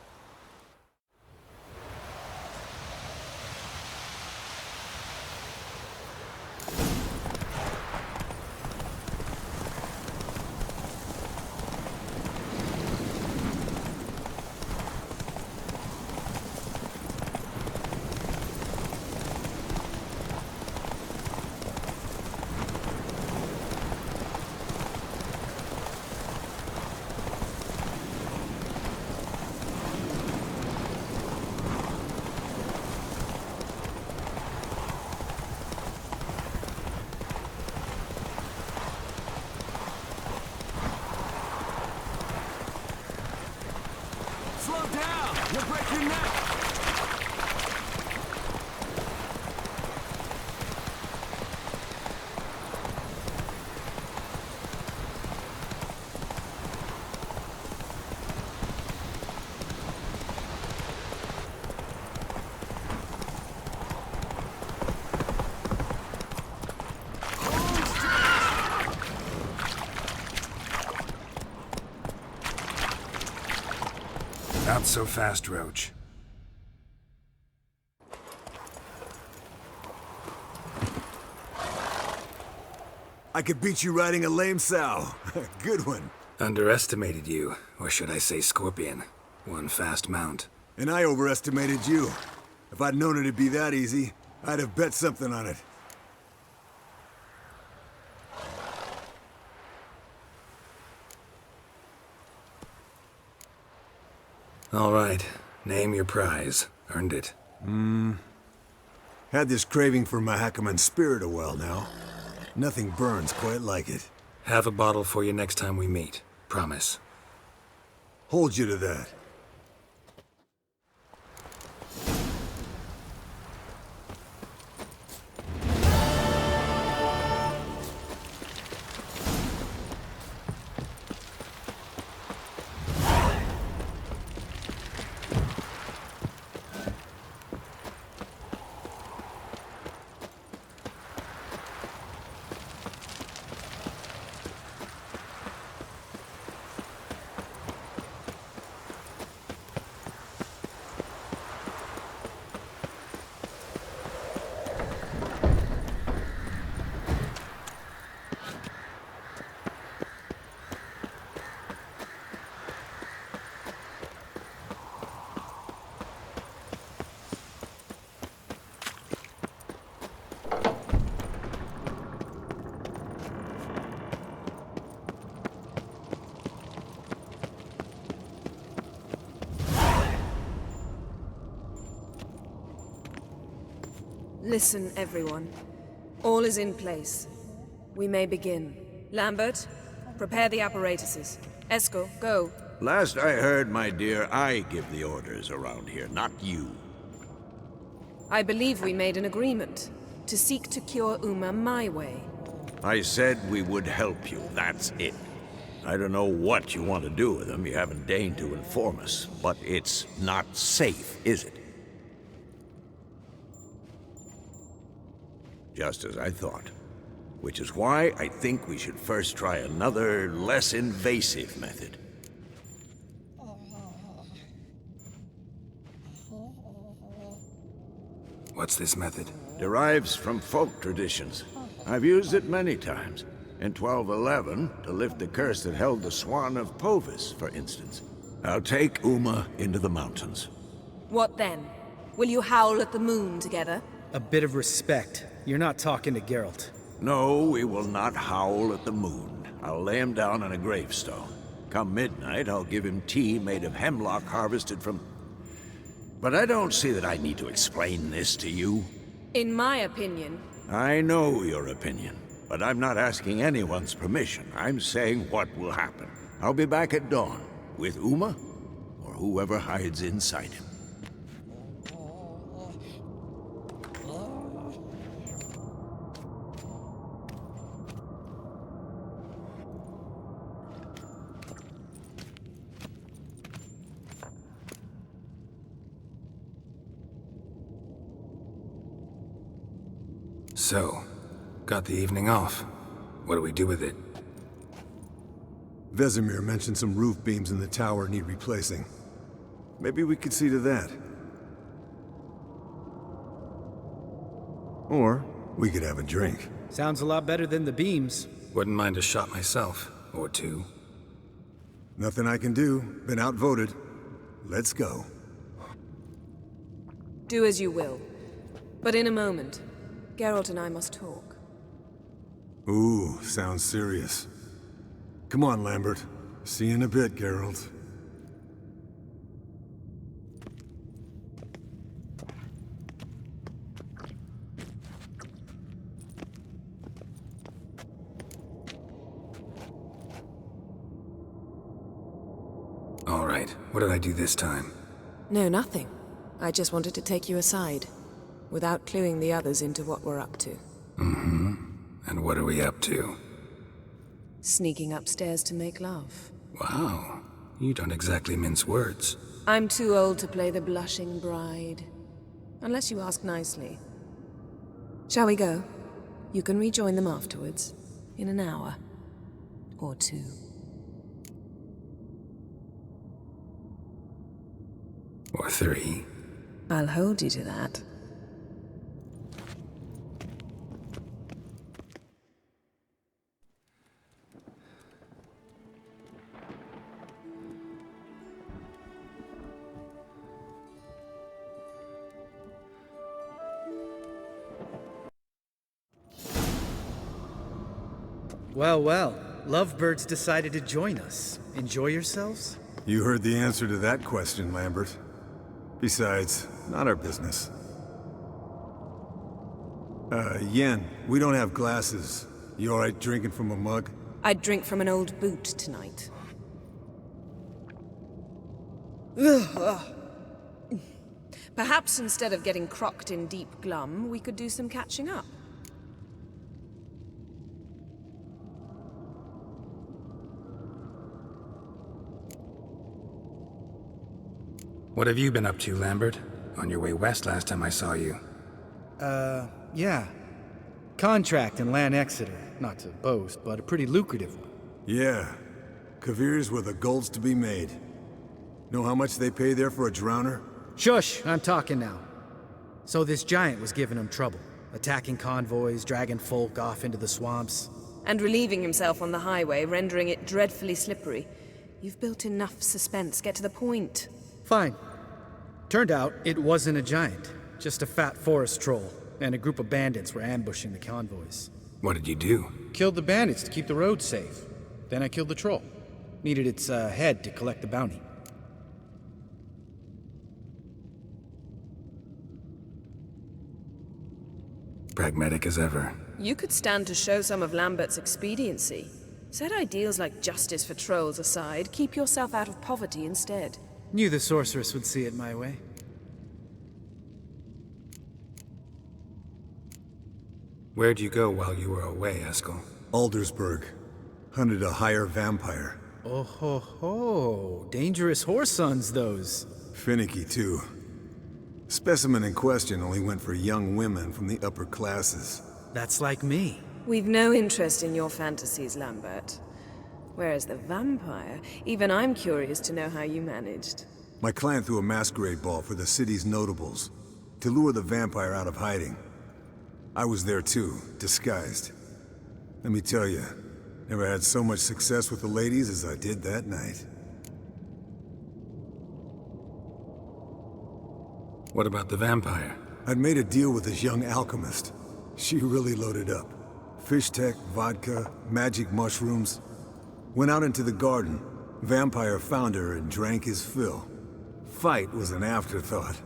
Not so fast, Roach. I could beat you riding a lame sow. Good one. Underestimated you, or should I say Scorpion. One fast mount. And I overestimated you. If I'd known it'd be that easy, I'd have bet something on it. All right. Name your prize. Earned it. Had this craving for Mahakaman spirit a while now. Nothing burns quite like it. Have a bottle for you next time we meet. Promise. Hold you to that. Listen, everyone. All is in place. We may begin. Lambert, prepare the apparatuses. Esco, go. Last I heard, my dear, I give the orders around here, not you. I believe we made an agreement to seek to cure Uma my way. I said we would help you, that's it. I don't know what you want to do with them, you haven't deigned to inform us, but it's not safe, is it? Just as I thought. Which is why I think we should first try another, less invasive method. What's this method? Derives from folk traditions. I've used it many times. In 1211, to lift the curse that held the Swan of Povis, for instance. I'll take Uma into the mountains. What then? Will you howl at the moon together? A bit of respect. You're not talking to Geralt. No, we will not howl at the moon. I'll lay him down on a gravestone. Come midnight, I'll give him tea made of hemlock harvested from... But I don't see that I need to explain this to you. In my opinion... I know your opinion, but I'm not asking anyone's permission. I'm saying what will happen. I'll be back at dawn, with Uma, or whoever hides inside him. So, got the evening off. What do we do with it? Vesemir mentioned some roof beams in the tower need replacing. Maybe we could see to that. Or we could have a drink. Sounds a lot better than the beams. Wouldn't mind a shot myself, or two. Nothing I can do. Been outvoted. Let's go. Do as you will. But in a moment, Geralt and I must talk. Ooh, sounds serious. Come on, Lambert. See you in a bit, Geralt. All right, what did I do this time? No, nothing. I just wanted to take you aside, without cluing the others into what we're up to. Mm-hmm. And what are we up to? Sneaking upstairs to make love. Wow, you don't exactly mince words. I'm too old to play the blushing bride. Unless you ask nicely. Shall we go? You can rejoin them afterwards. In an hour. Or two. Or three. I'll hold you to that. Well, well. Lovebirds decided to join us. Enjoy yourselves? You heard the answer to that question, Lambert. Besides, not our business. Yen, we don't have glasses. You alright drinking from a mug? I'd drink from an old boot tonight. Perhaps instead of getting crocked in deep glum, we could do some catching up. What have you been up to, Lambert? On your way west last time I saw you. Yeah. Contract in Lan Exeter. Not to boast, but a pretty lucrative one. Yeah. Kavir's where the gold's to be made. Know how much they pay there for a drowner? Shush! I'm talking now. So this giant was giving him trouble. Attacking convoys, dragging folk off into the swamps. And relieving himself on the highway, rendering it dreadfully slippery. You've built enough suspense. Get to the point. Fine. Turned out, it wasn't a giant. Just a fat forest troll. And a group of bandits were ambushing the convoys. What did you do? Killed the bandits to keep the road safe. Then I killed the troll. Needed its head to collect the bounty. Pragmatic as ever. You could stand to show some of Lambert's expediency. Set ideals like justice for trolls aside, keep yourself out of poverty instead. Knew the sorceress would see it my way. Where'd you go while you were away, Eskel? Aldersburg. Hunted a higher vampire. Oh ho ho. Dangerous horse sons, those. Finicky, too. Specimen in question only went for young women from the upper classes. That's like me. We've no interest in your fantasies, Lambert. Whereas the vampire, even I'm curious to know how you managed. My client threw a masquerade ball for the city's notables, to lure the vampire out of hiding. I was there too, disguised. Let me tell you, never had so much success with the ladies as I did that night. What about the vampire? I'd made a deal with this young alchemist. She really loaded up. Fish tech, vodka, magic mushrooms. Went out into the garden. Vampire found her and drank his fill. Fight was an afterthought.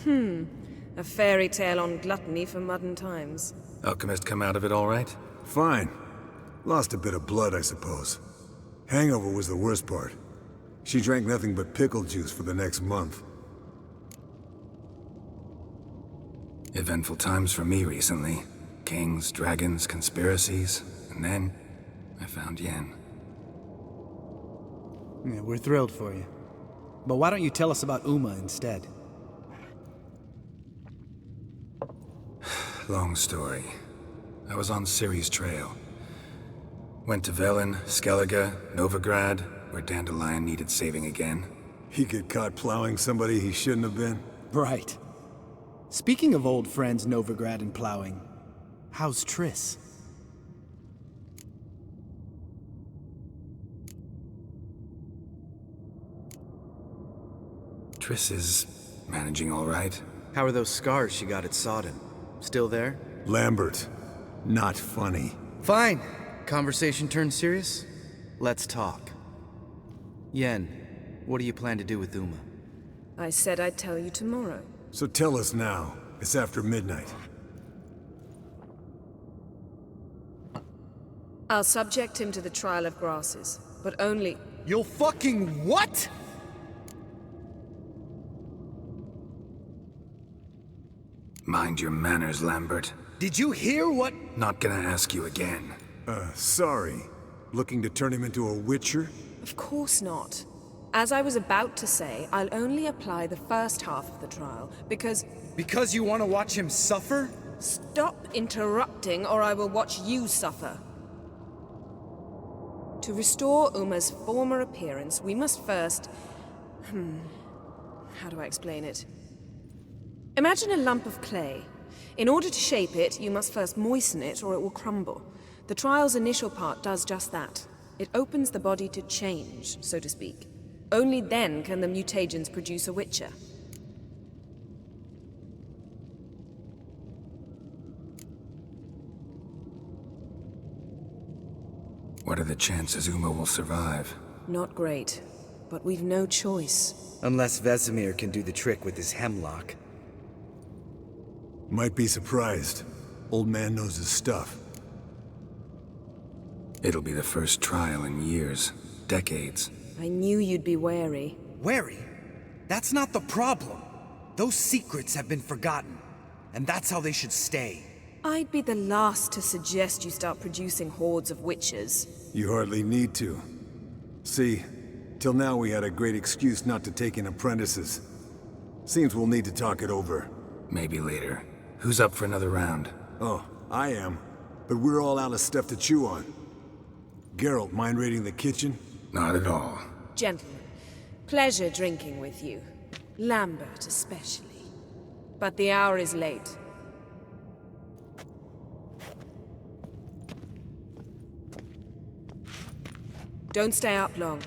A fairy tale on gluttony for modern times. Alchemist come out of it all right? Fine. Lost a bit of blood, I suppose. Hangover was the worst part. She drank nothing but pickle juice for the next month. Eventful times for me recently. Kings, dragons, conspiracies, and then I found Yen. Yeah, we're thrilled for you. But why don't you tell us about Uma instead? Long story. I was on Ciri's trail. Went to Velen, Skellige, Novigrad, where Dandelion needed saving again. He get caught plowing somebody he shouldn't have been? Right. Speaking of old friends Novigrad and plowing, how's Triss? Triss is managing all right. How are those scars she got at Sodden? Still there? Lambert. Not funny. Fine. Conversation turned serious? Let's talk. Yen, what do you plan to do with Uma? I said I'd tell you tomorrow. So tell us now. It's after midnight. I'll subject him to the trial of grasses, but only... You'll fucking what?! Mind your manners, Lambert. Did you hear what? Not gonna ask you again. Sorry. Looking to turn him into a witcher? Of course not. As I was about to say, I'll only apply the first half of the trial, because... Because you want to watch him suffer? Stop interrupting, or I will watch you suffer. To restore Uma's former appearance, we must first... How do I explain it? Imagine a lump of clay. In order to shape it, you must first moisten it, or it will crumble. The trial's initial part does just that. It opens the body to change, so to speak. Only then can the mutagens produce a witcher. What are the chances Uma will survive? Not great. but we've no choice. Unless Vesemir can do the trick with his hemlock. Might be surprised. Old man knows his stuff. It'll be the first trial in years, decades. I knew you'd be wary. Wary? That's not the problem. Those secrets have been forgotten, and that's how they should stay. I'd be the last to suggest you start producing hordes of witches. You hardly need to. See, till now we had a great excuse not to take in apprentices. Seems we'll need to talk it over. Maybe later. Who's up for another round? Oh, I am. But we're all out of stuff to chew on. Geralt, mind raiding the kitchen? Not at all. Gentlemen, pleasure drinking with you. Lambert especially. But the hour is late. Don't stay up long.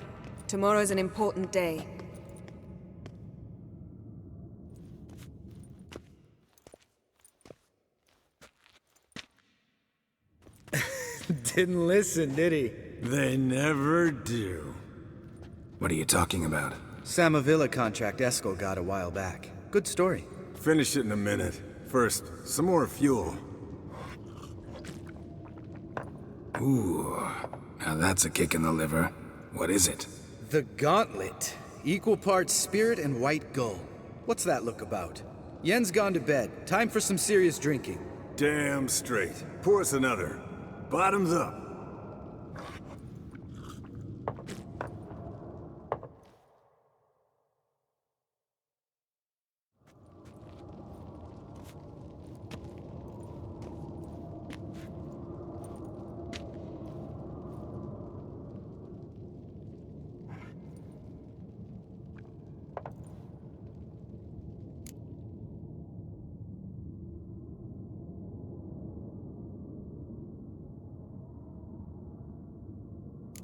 Tomorrow's an important day. Didn't listen, did he? They never do. What are you talking about? Samavilla contract Eskel got a while back. Good story. Finish it in a minute. First, some more fuel. Ooh, now that's a kick in the liver. What is it? The Gauntlet. Equal parts spirit and white gull. What's that look about? Yen's gone to bed. Time for some serious drinking. Damn straight. Pour us another. Bottoms up.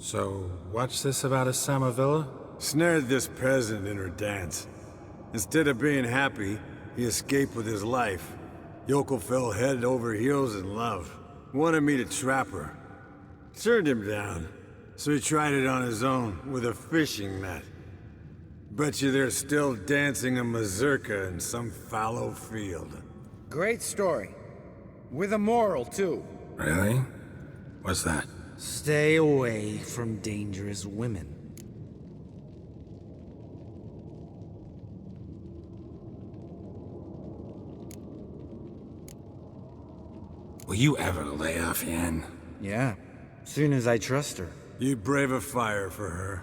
So, what's this about a Samavilla? Snared this peasant in her dance. Instead of being happy, he escaped with his life. Yokel fell head over heels in love. Wanted me to trap her. Turned him down. So he tried it on his own, with a fishing net. Bet you they're still dancing a mazurka in some fallow field. Great story. With a moral, too. Really? What's that? Stay away from dangerous women. Will you ever lay off, Yen? Yeah, soon as I trust her. You'd brave a fire for her.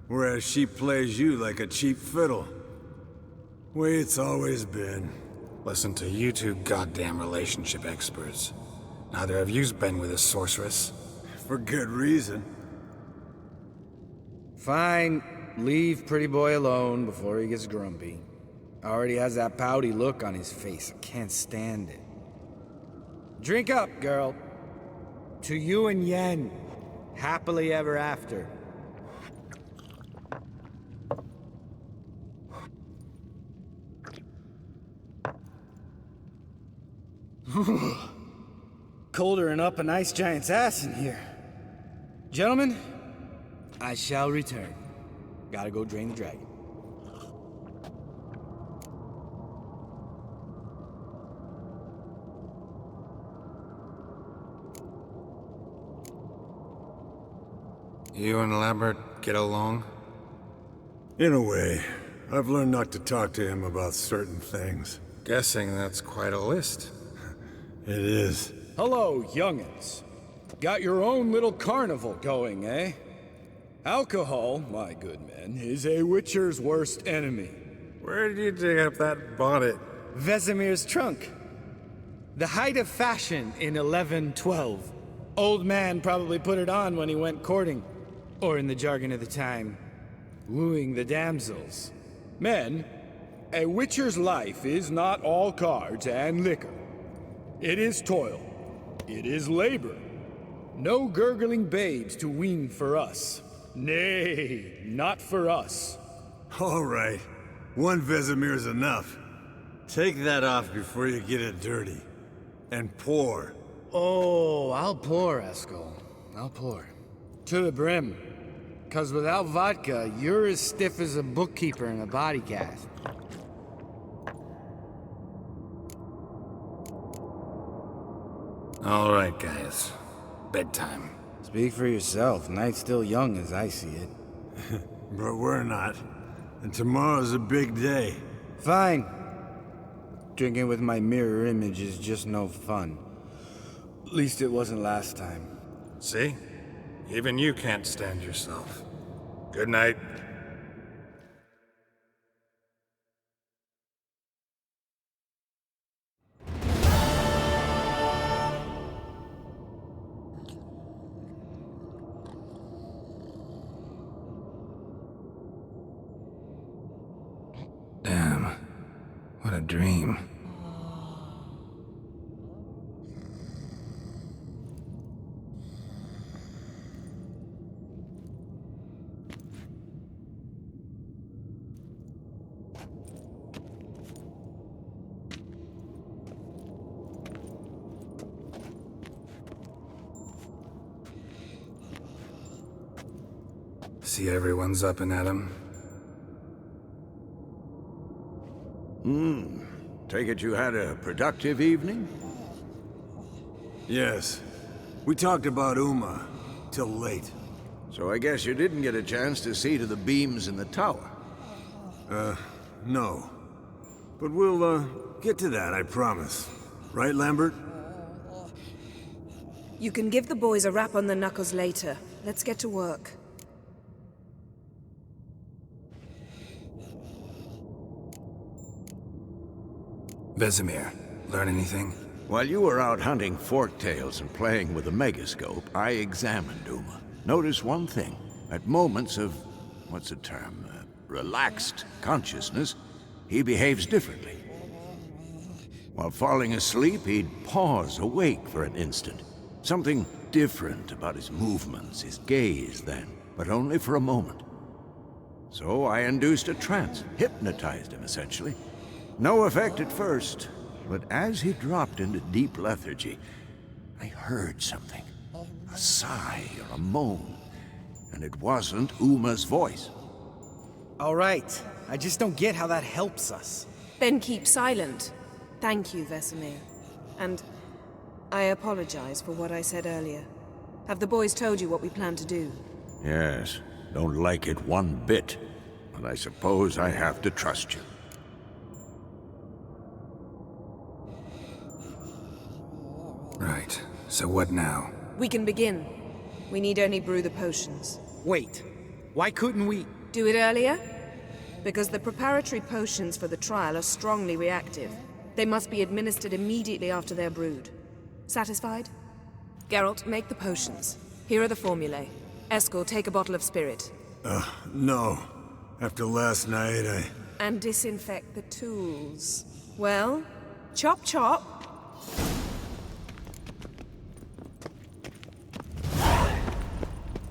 Whereas she plays you like a cheap fiddle. Way it's always been. Listen to you two goddamn relationship experts. Neither of you's been with a sorceress. For good reason. Fine. Leave pretty boy alone before he gets grumpy. Already has that pouty look on his face. I can't stand it. Drink up, girl. To you and Yen. Happily ever after. Colder than up an ice giant's ass in here. Gentlemen, I shall return. Gotta go drain the dragon. You and Lambert get along? In a way. I've learned not to talk to him about certain things. Guessing that's quite a list. It is. Hello, young'uns. Got your own little carnival going, eh? Alcohol, my good men, is a witcher's worst enemy. Where did you dig up that bonnet? Vesemir's trunk. The height of fashion in 1112. Old man probably put it on when he went courting. Or in the jargon of the time, wooing the damsels. Men, a witcher's life is not all cards and liquor. It is toil. It is labor. No gurgling babes to wean for us. Nay, not for us. All right. One Vesemir's enough. Take that off before you get it dirty. And pour. Oh, I'll pour, Eskel. I'll pour. To the brim. 'Cause without vodka, you're as stiff as a bookkeeper in a body cast. All right, guys. Bedtime. Speak for yourself. Night's still young as I see it. But we're not. And tomorrow's a big day. Fine. Drinking with my mirror image is just no fun. At least it wasn't last time. See? Even you can't stand yourself. Good night. Damn. What a dream. See everyone's up and at 'em. Take it you had a productive evening? Yes. We talked about Uma till late. So I guess you didn't get a chance to see to the beams in the tower. No. But we'll, get to that, I promise. Right, Lambert? You can give the boys a rap on the knuckles later. Let's get to work. Vesemir, learn anything? While you were out hunting forktails and playing with the megascope, I examined Uma. Notice one thing. At moments of, what's the term, relaxed consciousness, he behaves differently. While falling asleep, he'd pause awake for an instant. Something different about his movements, his gaze then, but only for a moment. So I induced a trance, hypnotized him essentially. No effect at first, but as he dropped into deep lethargy, I heard something. A sigh or a moan. And it wasn't Uma's voice. All right. I just don't get how that helps us. Then keep silent. Thank you, Vesemir. And I apologize for what I said earlier. Have the boys told you what we plan to do? Yes, don't like it one bit. But I suppose I have to trust you. Right. So what now? We can begin. We need only brew the potions. Wait. Why couldn't we... Do it earlier? Because the preparatory potions for the trial are strongly reactive. They must be administered immediately after they're brewed. Satisfied? Geralt, make the potions. Here are the formulae. Eskel, take a bottle of spirit. No. After last night, And disinfect the tools. Well, chop chop.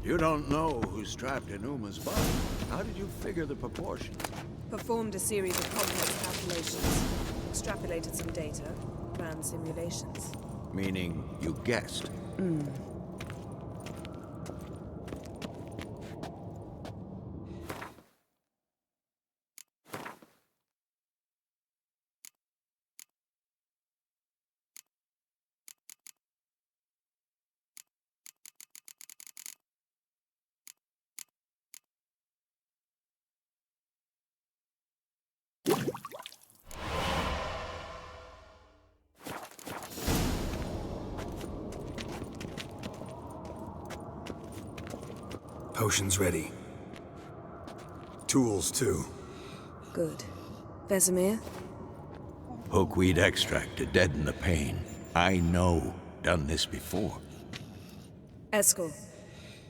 You don't know who's trapped in Uma's body. How did you figure the proportions? Performed a series of complex calculations. Extrapolated some data. Ran simulations. Meaning you guessed. Potions ready. tools too. Good. Vesemir? Hookweed extract to deaden the pain. I know. Done this before. Eskel,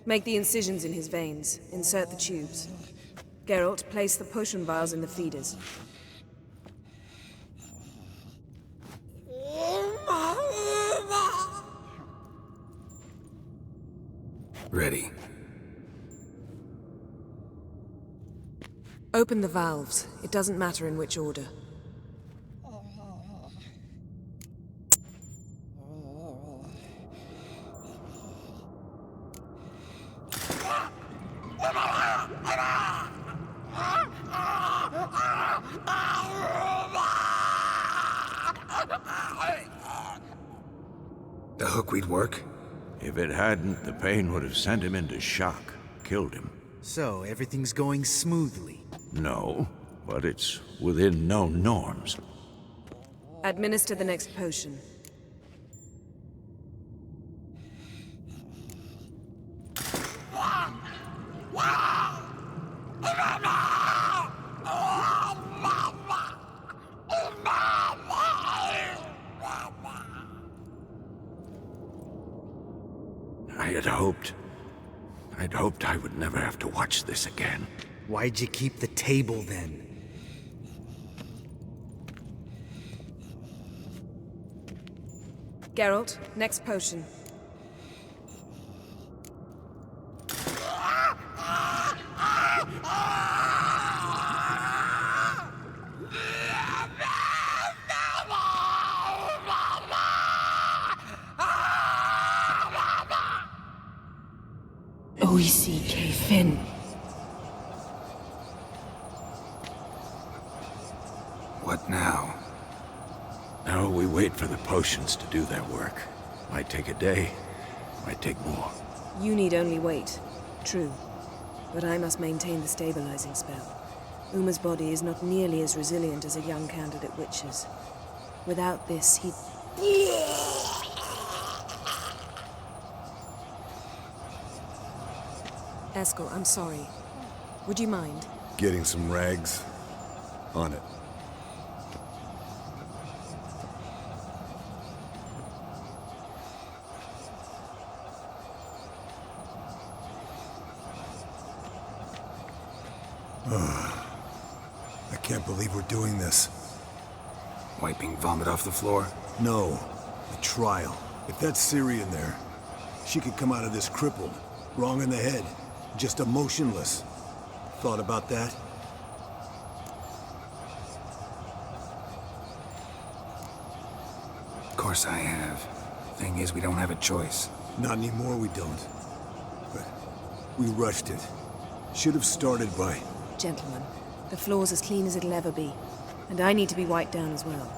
make the incisions in his veins. Insert the tubes. Geralt, place the potion vials in the feeders. Ready. Open the valves. It doesn't matter in which order. The hookweed work? If it hadn't, the pain would have sent him into shock, killed him. So, everything's going smoothly. No, but it's within known norms. Administer the next potion. I'd hoped I would never have to watch this again. Why'd you keep the table then? Geralt, next potion. Oisi Fin. What now? Now we wait for the potions to do their work. Might take a day, might take more. You need only wait. True. But I must maintain the stabilizing spell. Uma's body is not nearly as resilient as a young candidate witch's. Without this, he'd... Eskel, I'm sorry. Would you mind? Getting some rags? On it. I can't believe we're doing this. Wiping vomit off the floor? No, the trial. If that's Ciri in there, she could come out of this crippled, wrong in the head, just emotionless. Thought about that? Of course I have. Thing is, we don't have a choice. Not anymore, we don't. But we rushed it. Should have started by... Gentlemen, the floor's as clean as it'll ever be. And I need to be wiped down as well.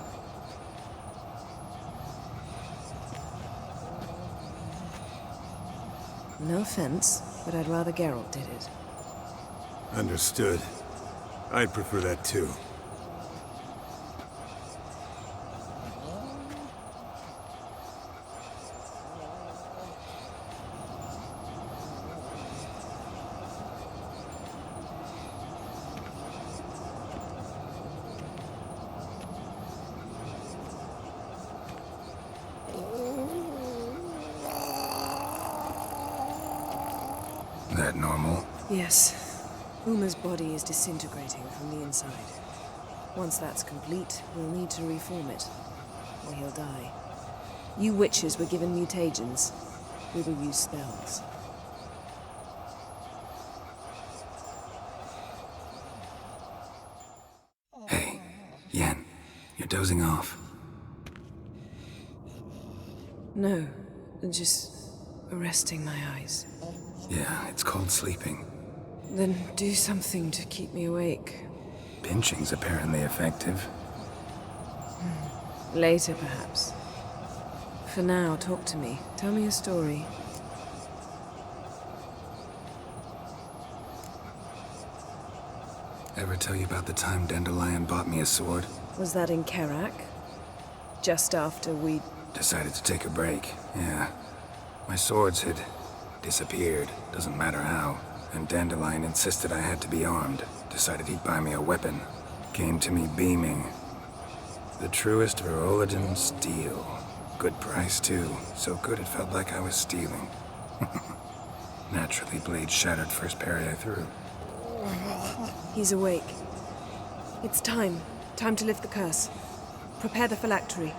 No offense, but I'd rather Geralt did it. Understood. I'd prefer that too. That normal? Yes. Uma's body is disintegrating from the inside. Once that's complete, we'll need to reform it, or he'll die. You witches were given mutagens. We will use spells. Hey, Yen, you're dozing off. No, just resting my eyes. Yeah, it's called sleeping. Then do something to keep me awake. Pinching's apparently effective. Later, perhaps. For now, talk to me. Tell me a story. Ever tell you about the time Dandelion bought me a sword? Was that in Kerak? Just after we... Decided to take a break, yeah. My swords had disappeared, doesn't matter how. And Dandelion insisted I had to be armed. Decided he'd buy me a weapon. Came to me beaming. The truest Veroligan steel. Good price, too. So good it felt like I was stealing. Naturally, blade shattered first parry I threw. He's awake. It's time. Time to lift the curse. Prepare the phylactery.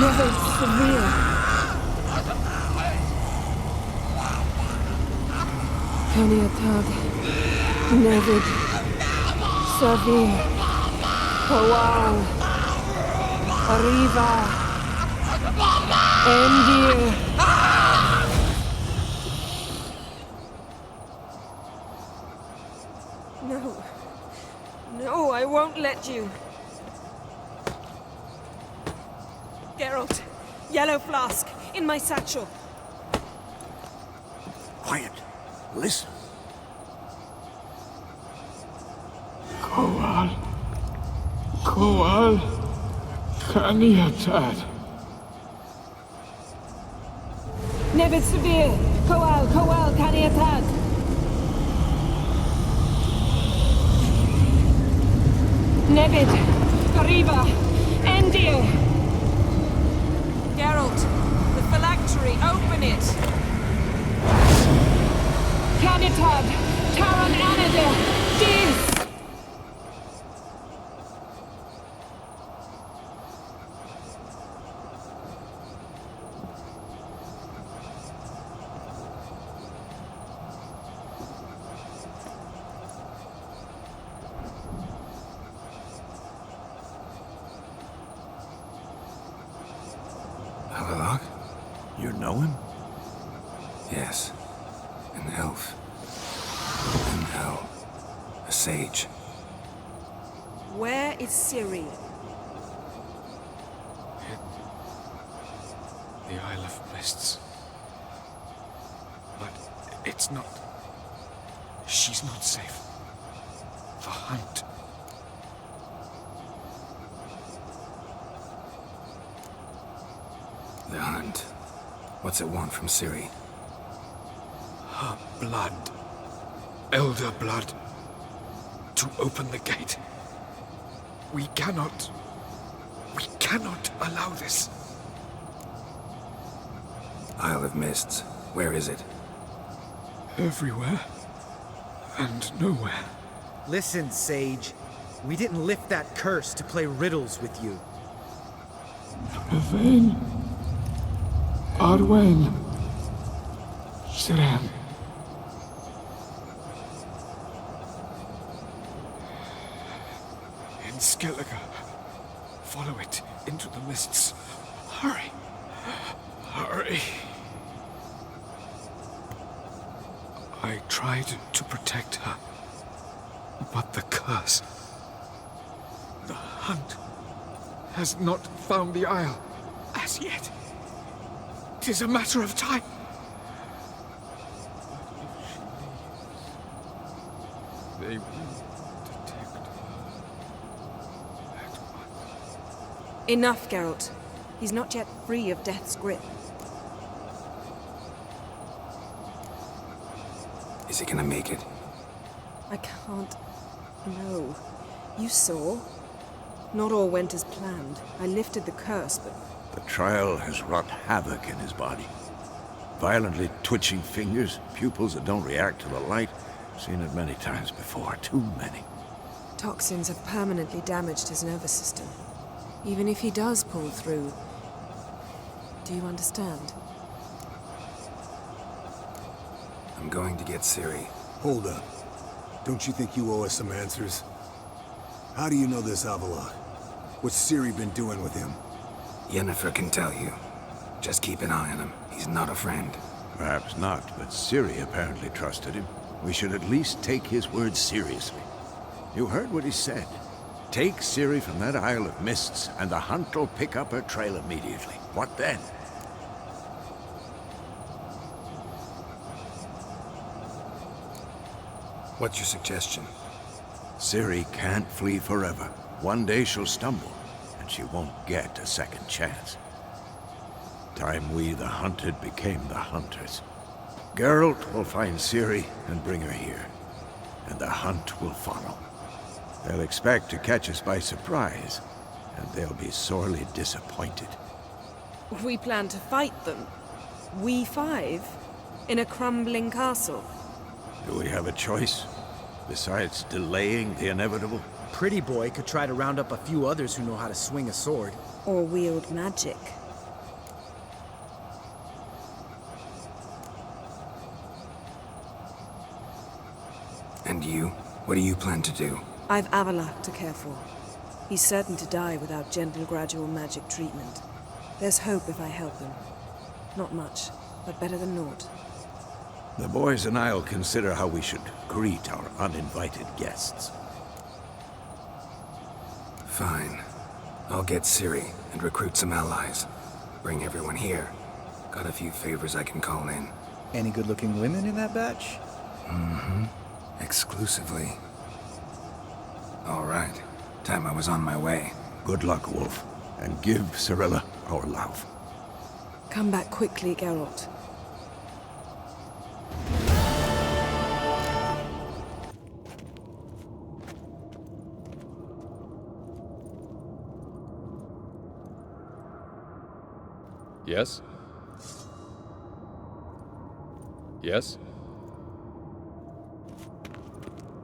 Never surreal. Kaniatag, Nevid, Savir, Pawal, Arriva, Endir! No. No, I won't let you. Geralt, yellow flask, in my satchel. Quiet. Listen. Koal. Koal. Kaniatad. Nevid Severe! Koal, Koal, Kaniatad! Nevid! Riva! Endir! Geralt, the phylactery, open it! Kaniatad! Taran Anada! Dis! Havelock? You know him? Yes. An elf. An hell. A sage. Where is Ciri? The Isle of Mists. But it's not... She's not safe. The hunt. The hunt. What's it want from Ciri? Her blood. Elder blood. To open the gate. We cannot allow this. Isle of Mists. Where is it? Everywhere. And nowhere. Listen, Sage. We didn't lift that curse to play riddles with you. Yvain. Arwen. Siran. In Skellige. Follow it into the mists. Hurry. Hurry. I tried to protect her. But the curse... The hunt has not found the Isle as yet. 'Tis a matter of time. But if she leaves, they will detect her at once. Enough, Geralt. He's not yet free of death's grip. Is he gonna make it? I can't... No. You saw. Not all went as planned. I lifted the curse, but... The trial has wrought havoc in his body. Violently twitching fingers, pupils that don't react to the light. Seen it many times before, too many. Toxins have permanently damaged his nervous system. Even if he does pull through... Do you understand? I'm going to get Ciri. Hold up. Don't you think you owe us some answers? How do you know this Havelock? What's Ciri been doing with him? Yennefer can tell you. Just keep an eye on him. He's not a friend. Perhaps not, but Ciri apparently trusted him. We should at least take his words seriously. You heard what he said. Take Ciri from that Isle of Mists, and the hunt will pick up her trail immediately. What then? What's your suggestion? Ciri can't flee forever. One day she'll stumble, and she won't get a second chance. Time we, the hunted, became the hunters. Geralt will find Ciri and bring her here, and the hunt will follow. They'll expect to catch us by surprise, and they'll be sorely disappointed. We plan to fight them. We five? In a crumbling castle? Do we have a choice? Besides delaying the inevitable? Pretty Boy could try to round up a few others who know how to swing a sword. Or wield magic. And you? What do you plan to do? I've Havelock to care for. He's certain to die without gentle, gradual magic treatment. There's hope if I help them. Not much, but better than naught. The boys and I'll consider how we should greet our uninvited guests. Fine. I'll get Ciri and recruit some allies. Bring everyone here. Got a few favors I can call in. Any good-looking women in that batch? Mm-hmm. Exclusively. All right. Time I was on my way. Good luck, Wolf. And give Cirilla our love. Come back quickly, Geralt. Yes? Yes?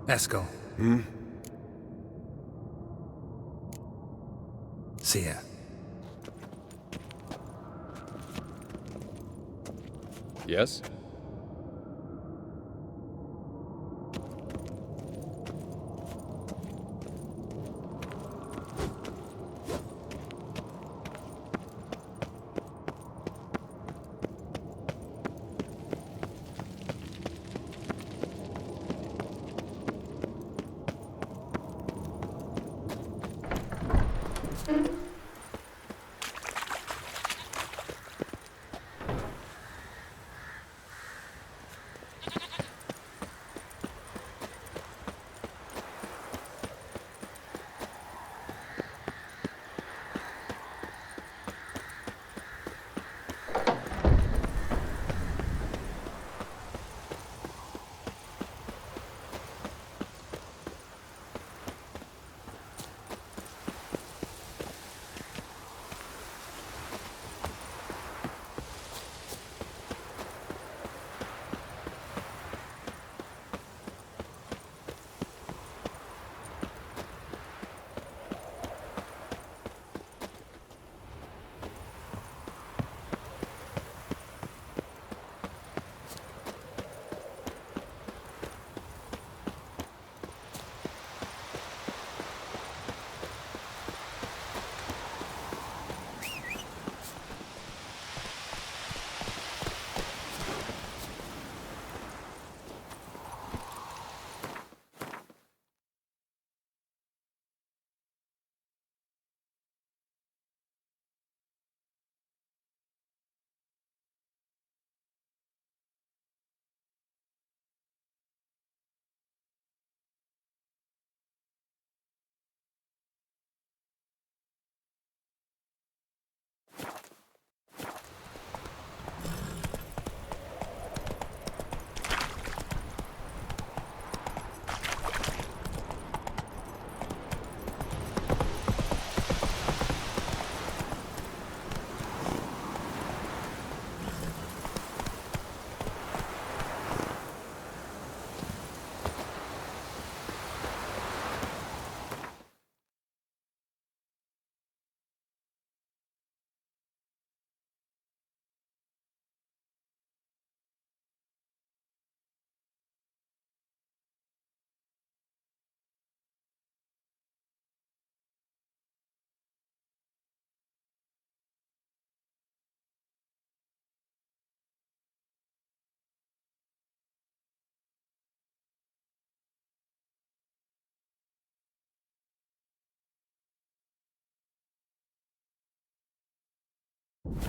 Esco. See ya. Yes?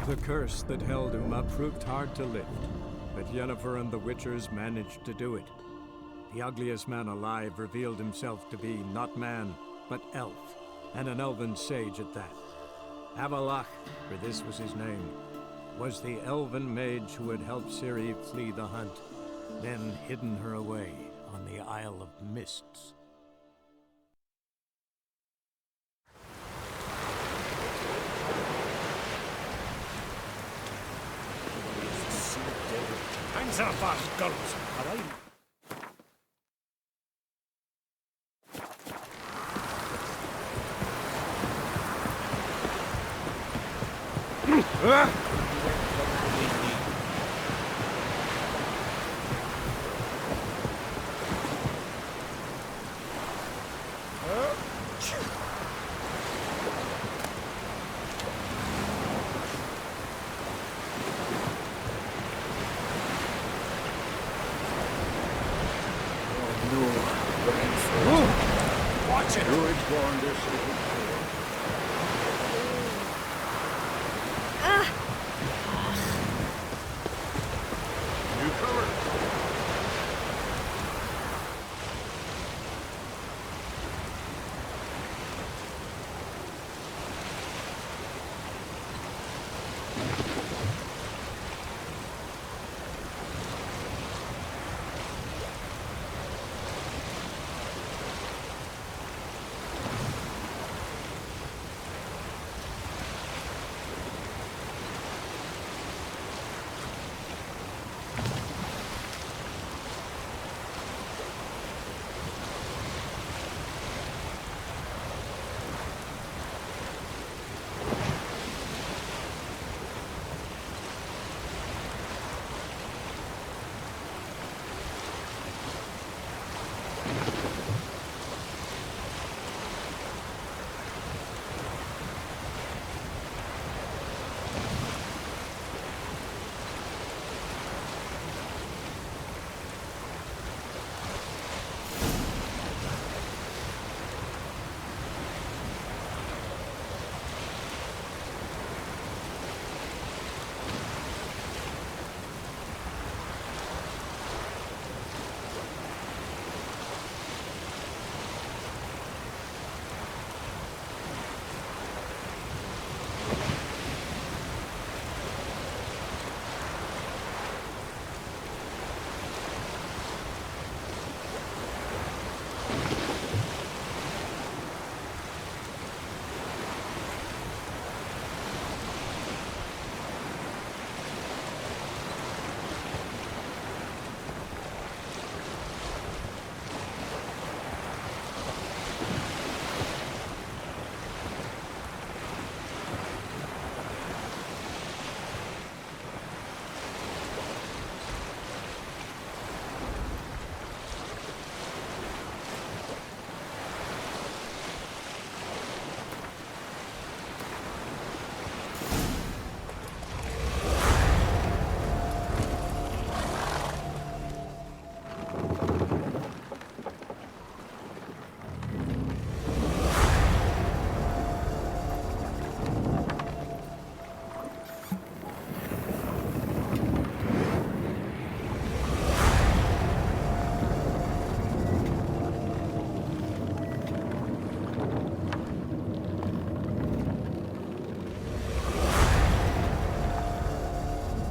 The curse that held Uma proved hard to lift, but Yennefer and the Witchers managed to do it. The ugliest man alive revealed himself to be not man, but elf, and an elven sage at that. Avalach, for this was his name, was the elven mage who had helped Ciri flee the hunt, then hidden her away on the Isle of Mists. Hands up, fast girls. Druids wander secret shore. Newcomer.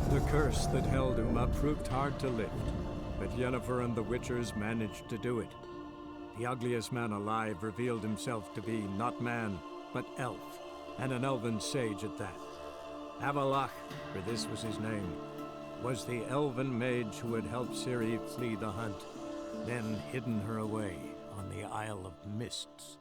The curse that held Uma proved hard to lift, but Yennefer and the Witchers managed to do it. The ugliest man alive revealed himself to be not man, but elf, and an elven sage at that. Avalach, for this was his name, was the elven mage who had helped Ciri flee the hunt, then hidden her away on the Isle of Mists.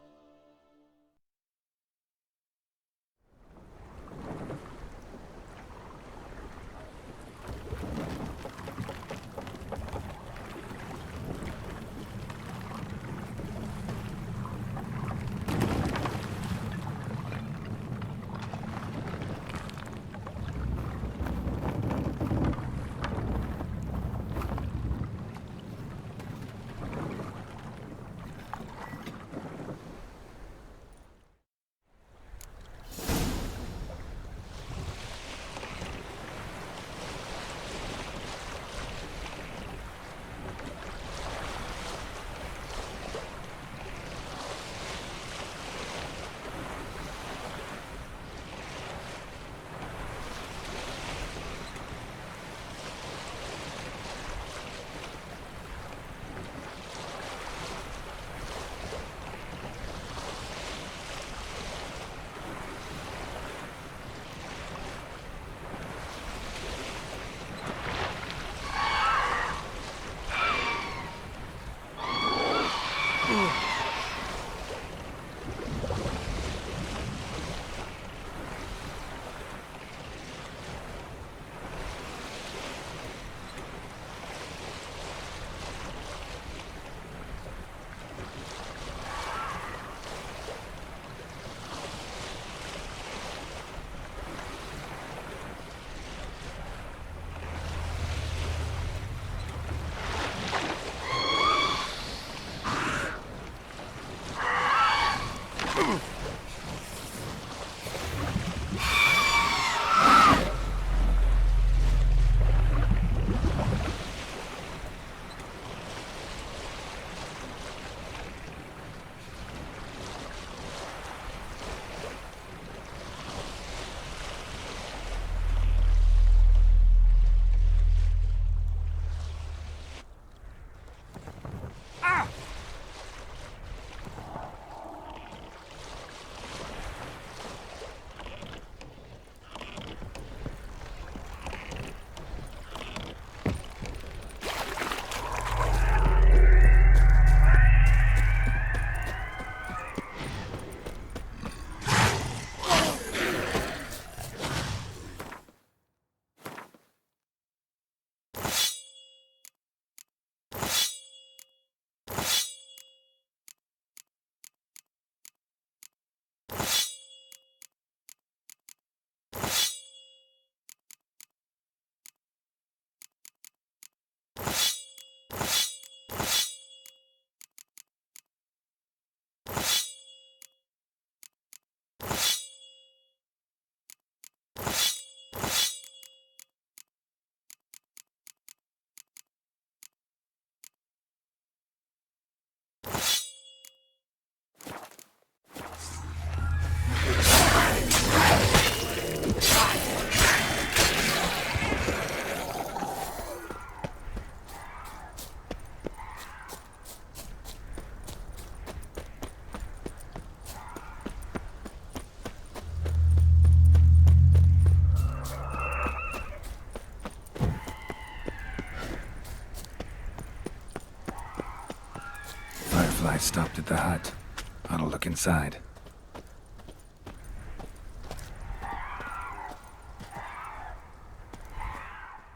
stopped at the hut. Ought to look inside.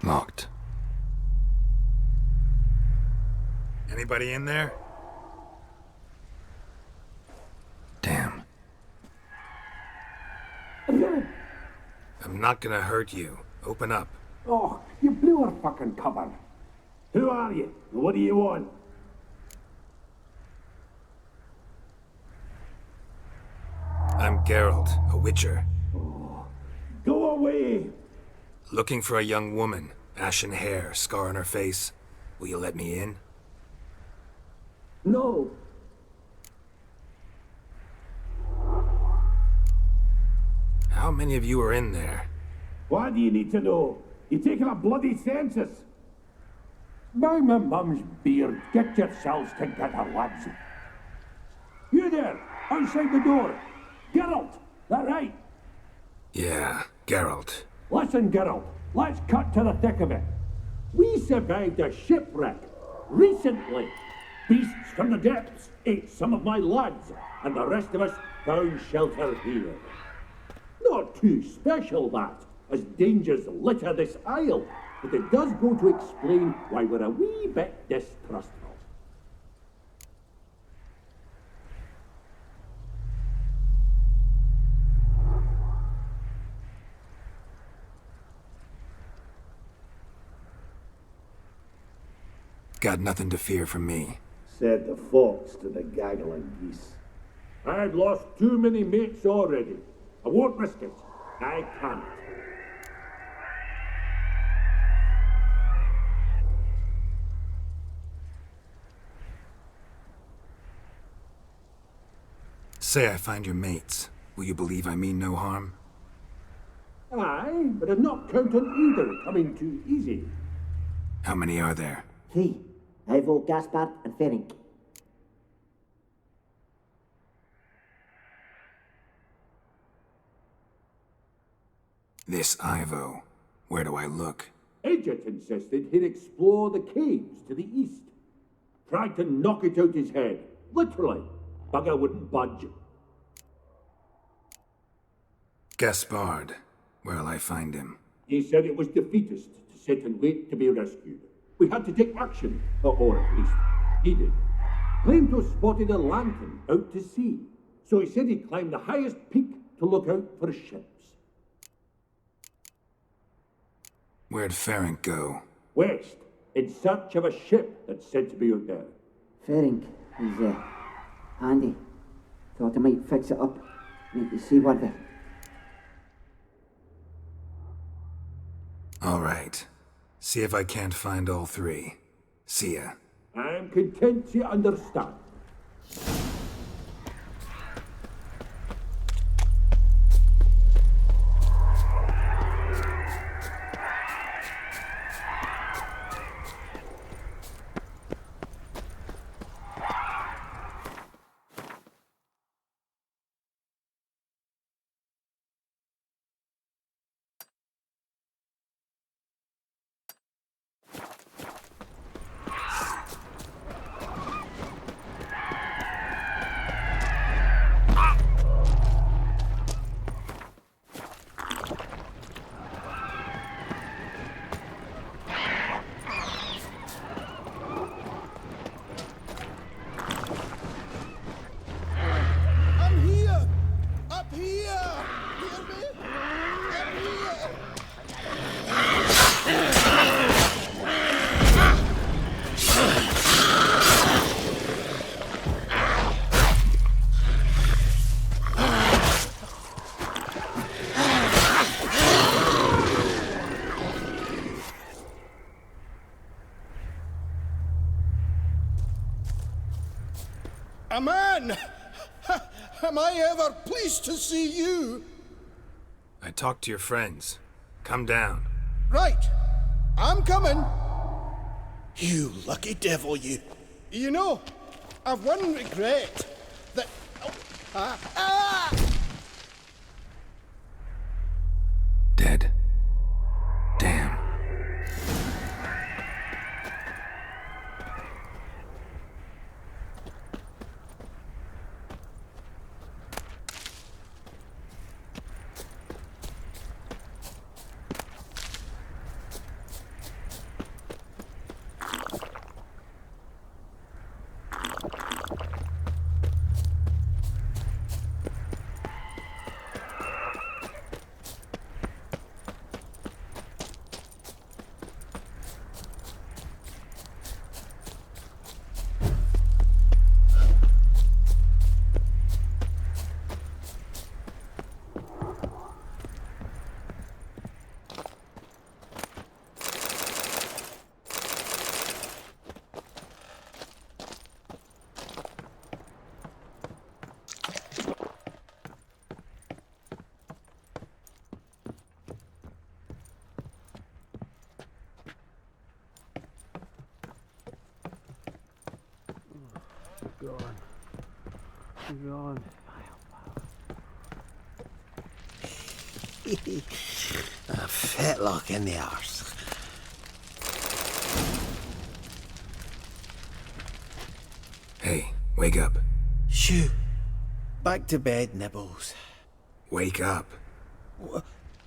Locked. Anybody in there? Damn. I'm not gonna hurt you. Open up. Oh, you blew our fucking cover. Who are you? And what do you want? I'm Geralt, a Witcher. Go away! Looking for a young woman. Ashen hair, scar on her face. Will you let me in? No. How many of you are in there? Why do you need to know? You're taking a bloody census. By my mum's beard, get yourselves together, lads. You there, outside the door. Geralt, that right? Yeah, Geralt. Listen, Geralt, let's cut to the thick of it. We survived a shipwreck recently. Beasts from the depths ate some of my lads, and the rest of us found shelter here. Not too special, that, as dangers litter this isle, but it does go to explain why we're a wee bit distrustful. Got nothing to fear from me. Said the fox to the gaggling geese. I've lost too many mates already. I won't risk it. I can't. Say I find your mates. Will you believe I mean no harm? Aye, but I'm not counting either coming too easy. How many are there? 3. Ivo, Gaspard, and Ferenc. This Ivo. Where do I look? Agent insisted he'd explore the caves to the east. Tried to knock it out his head. Literally. Bugger wouldn't budge. Gaspard. Where'll I find him? He said it was defeatist to sit and wait to be rescued. We had to take action, or at least he did. Claimed to have spotted a lantern out to sea, so he said he'd climb the highest peak to look out for ships. Where'd Ferenc go? West, in search of a ship that's said to be out there. Ferenc is handy. Thought I might fix it up, make you seaworthy. All right. See if I can't find all 3. See ya. I'm content you understand. A man! Am I ever pleased to see you? I talked to your friends. Come down. Right. I'm coming. You lucky devil, you. You know, I've one regret. That... Dead. Damn. Run. A fetlock in the arse. Hey, wake up. Shoo. Back to bed, Nibbles. Wake up.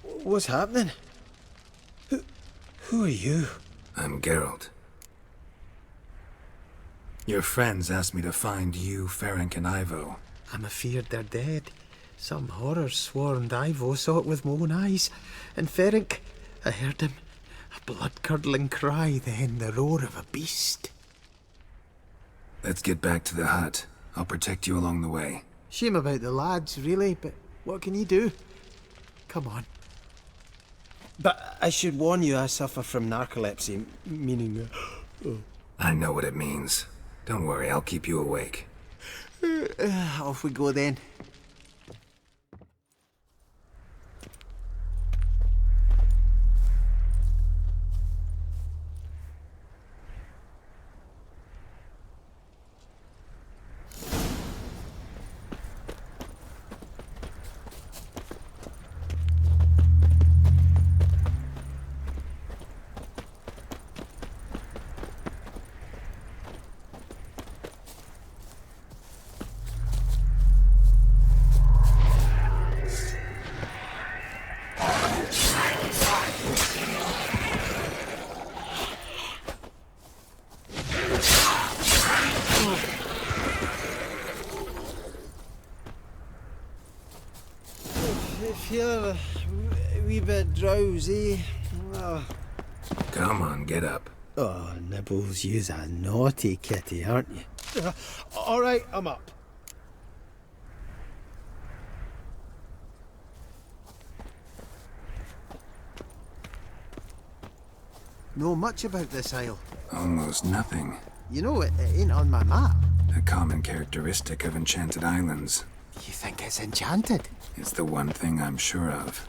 What's happening? Who are you? I'm Geralt. Your friends asked me to find you, Ferenc, and Ivo. I'm afeard they're dead. Some horrors swarmed Ivo, saw it with my own eyes. And Ferenc, I heard him. A blood-curdling cry, then the roar of a beast. Let's get back to the hut. I'll protect you along the way. Shame about the lads, really, but what can you do? Come on. But I should warn you, I suffer from narcolepsy, meaning... I know what it means. Don't worry, I'll keep you awake. Off we go then. Feel a wee bit drowsy. Come on, get up. Oh, Nibbles, you's a naughty kitty, aren't you? All right, I'm up. Know much about this isle? Almost nothing. You know, it ain't on my map. A common characteristic of enchanted islands. You think it's enchanted? It's the one thing I'm sure of.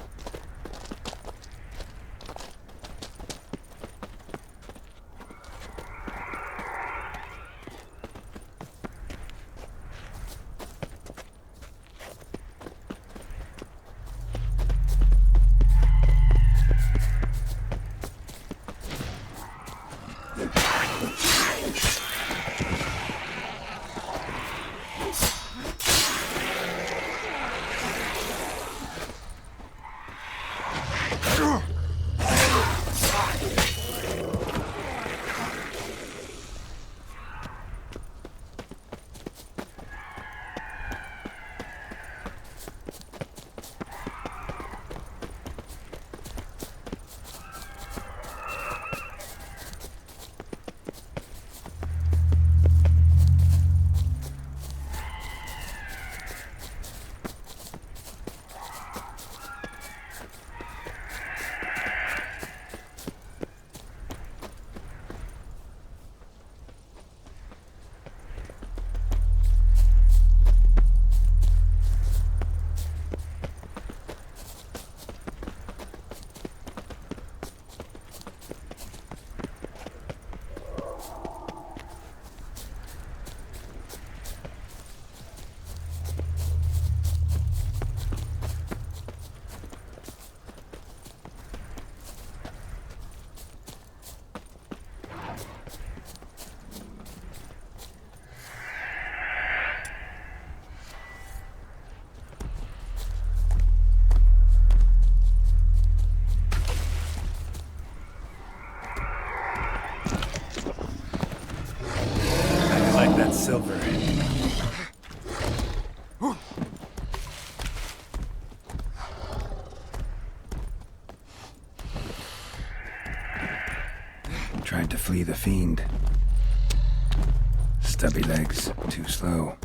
Silver. Tried to flee the fiend. Stubby legs, too slow.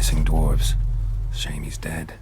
missing dwarves. Shame he's dead.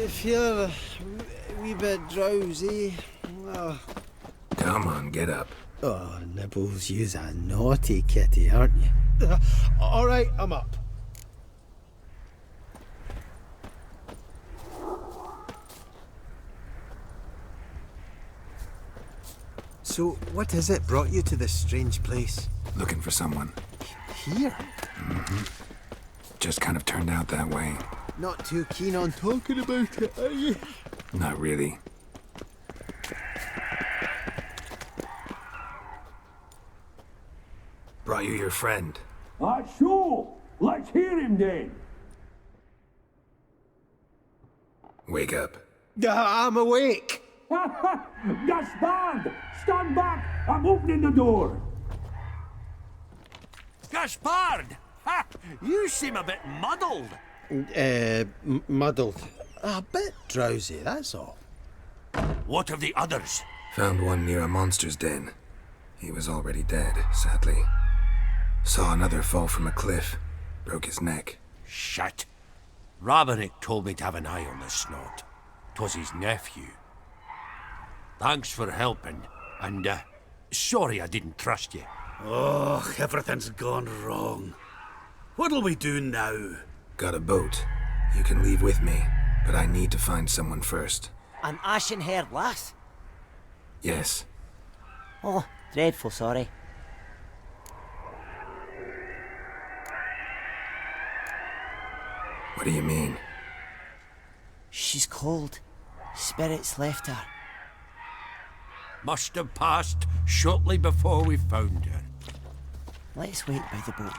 Feel a wee bit drowsy. Oh. Come on, get up. Oh, Nibbles, you's a naughty kitty, aren't you? All right, I'm up. So, what is it brought you to this strange place? Looking for someone. Here? Mm-hmm. Just kind of turned out that way. Not too keen on talking about it, are you? Not really. Brought you your friend. Sure. Let's hear him then. Wake up. I'm awake. Gaspard! Stand back! I'm opening the door. Gaspard! Ha! You seem a bit muddled. Muddled. A bit drowsy, that's all. What of the others? Found one near a monster's den. He was already dead, sadly. Saw another fall from a cliff. Broke his neck. Shit. Ravaged told me to have an eye on the snot. 'Twas his nephew. Thanks for helping, and, sorry I didn't trust you. Oh, everything's gone wrong. What'll we do now? Got a boat. You can leave with me, but I need to find someone first. An ashen-haired lass? Yes. Oh, dreadful sorry. What do you mean? She's cold. Spirits left her. Must have passed shortly before we found her. Let's wait by the boat.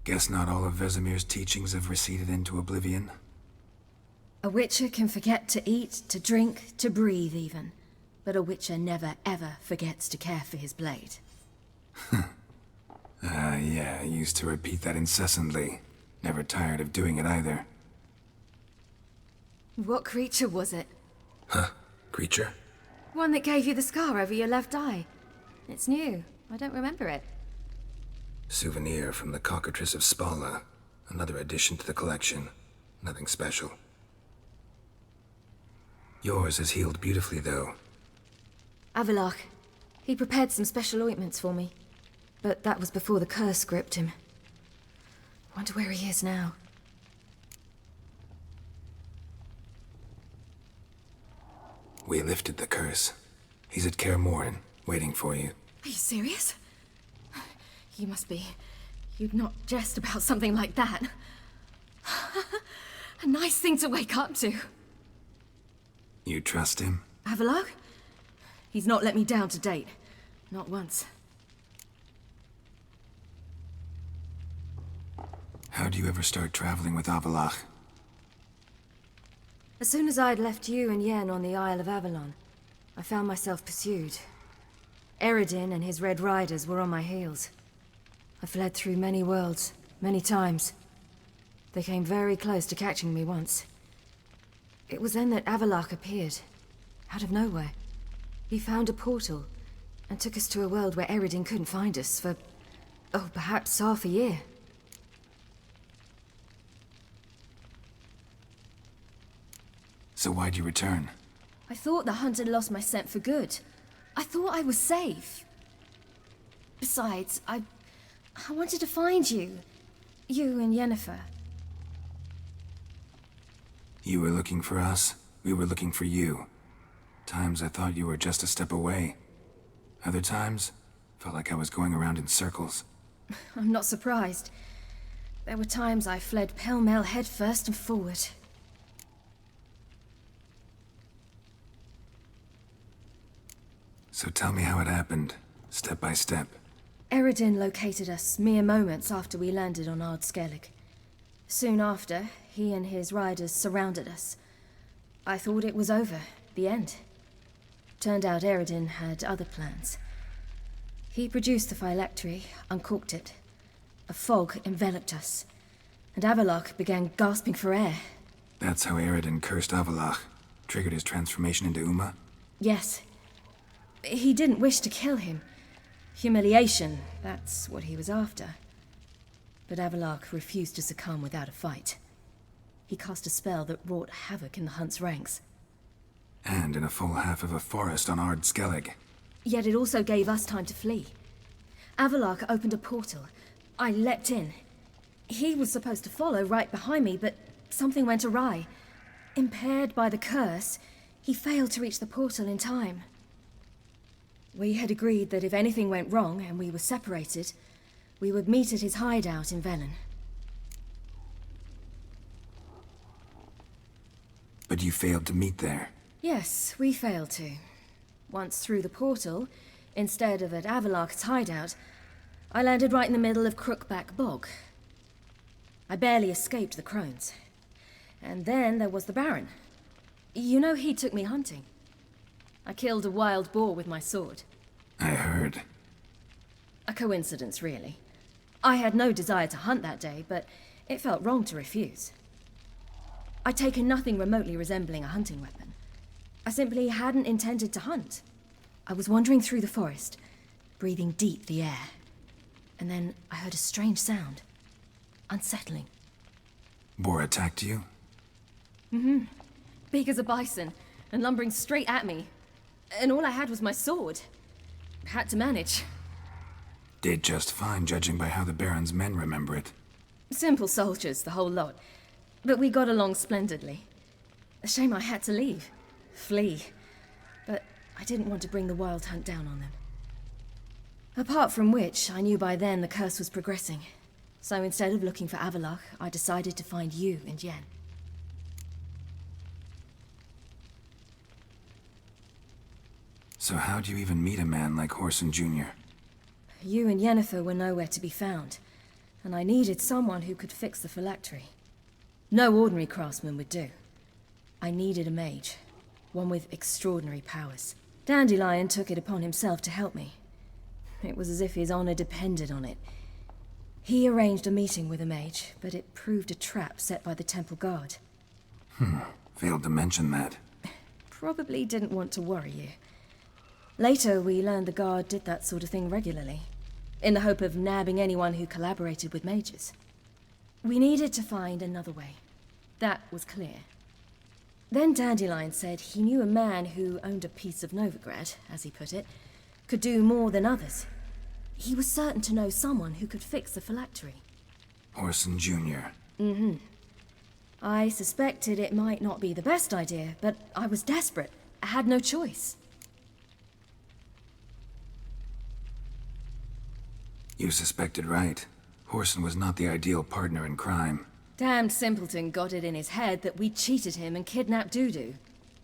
Guess not all of Vesemir's teachings have receded into oblivion. A Witcher can forget to eat, to drink, to breathe even. But a Witcher never ever forgets to care for his blade. Yeah, I used to repeat that incessantly. Never tired of doing it either. What creature was it? Huh? Creature? One that gave you the scar over your left eye. It's new. I don't remember it. Souvenir from the cockatrice of Spala. Another addition to the collection. Nothing special. Yours has healed beautifully, though. Avalok. He prepared some special ointments for me. But that was before the curse gripped him. Wonder where he is now. We lifted the curse. He's at Kaer Morhen, waiting for you. Are you serious? You must be. You'd not jest about something like that. A nice thing to wake up to. You trust him? Avalok? He's not let me down to date. Not once. How'd you ever start traveling with Avalok? As soon as I'd left you and Yen on the Isle of Avalon, I found myself pursued. Eredin and his Red Riders were on my heels. I fled through many worlds, many times. They came very close to catching me once. It was then that Avalok appeared, out of nowhere. He found a portal, and took us to a world where Eredin couldn't find us for, oh, perhaps half a year. So why'd you return? I thought the hunt had lost my scent for good. I thought I was safe. Besides, I wanted to find you. You and Yennefer. You were looking for us, we were looking for you. Times I thought you were just a step away. Other times, felt like I was going around in circles. I'm not surprised. There were times I fled pell-mell headfirst and forward. So tell me how it happened, step by step. Eredin located us mere moments after we landed on Ard Skellig. Soon after, he and his riders surrounded us. I thought it was over, the end. Turned out Eredin had other plans. He produced the phylactery, uncorked it. A fog enveloped us, and Avalok began gasping for air. That's how Eredin cursed Avalok, triggered his transformation into Uma? Yes. He didn't wish to kill him. Humiliation, that's what he was after. But Avalok refused to succumb without a fight. He cast a spell that wrought havoc in the Hunt's ranks. And in a full half of a forest on Ard Skellig. Yet it also gave us time to flee. Avalok opened a portal. I leapt in. He was supposed to follow right behind me, but something went awry. Impaired by the curse, he failed to reach the portal in time. We had agreed that if anything went wrong and we were separated, we would meet at his hideout in Velen. But you failed to meet there. Yes, we failed to. Once through the portal, instead of at Avalok's hideout, I landed right in the middle of Crookback Bog. I barely escaped the crones. And then there was the Baron. You know he took me hunting. I killed a wild boar with my sword. I heard. A coincidence, really. I had no desire to hunt that day, but it felt wrong to refuse. I'd taken nothing remotely resembling a hunting weapon. I simply hadn't intended to hunt. I was wandering through the forest, breathing deep the air. And then I heard a strange sound. Unsettling. Boar attacked you? Mm-hmm. Big as a bison, and lumbering straight at me. And all I had was my sword. Had to manage. Did just fine, judging by how the Baron's men remember it. Simple soldiers, the whole lot. But we got along splendidly. A shame I had to leave. Flee. But I didn't want to bring the Wild Hunt down on them. Apart from which, I knew by then the curse was progressing. So instead of looking for Avalok, I decided to find you and Yen. So how'd you even meet a man like Horson Jr.? You and Yennefer were nowhere to be found. and I needed someone who could fix the phylactery. No ordinary craftsman would do. I needed a mage, one with extraordinary powers. Dandelion took it upon himself to help me. It was as if his honor depended on it. He arranged a meeting with a mage, but it proved a trap set by the temple guard. Failed to mention that. Probably didn't want to worry you. Later, we learned the guard did that sort of thing regularly, in the hope of nabbing anyone who collaborated with mages. We needed to find another way. That was clear. Then Dandelion said he knew a man who owned a piece of Novigrad, as he put it, could do more than others. He was certain to know someone who could fix the phylactery. Orson Jr. Mm-hmm. I suspected it might not be the best idea, but I was desperate. I had no choice. You suspected right. Orson was not the ideal partner in crime. Damned simpleton got it in his head that we cheated him and kidnapped Dudu.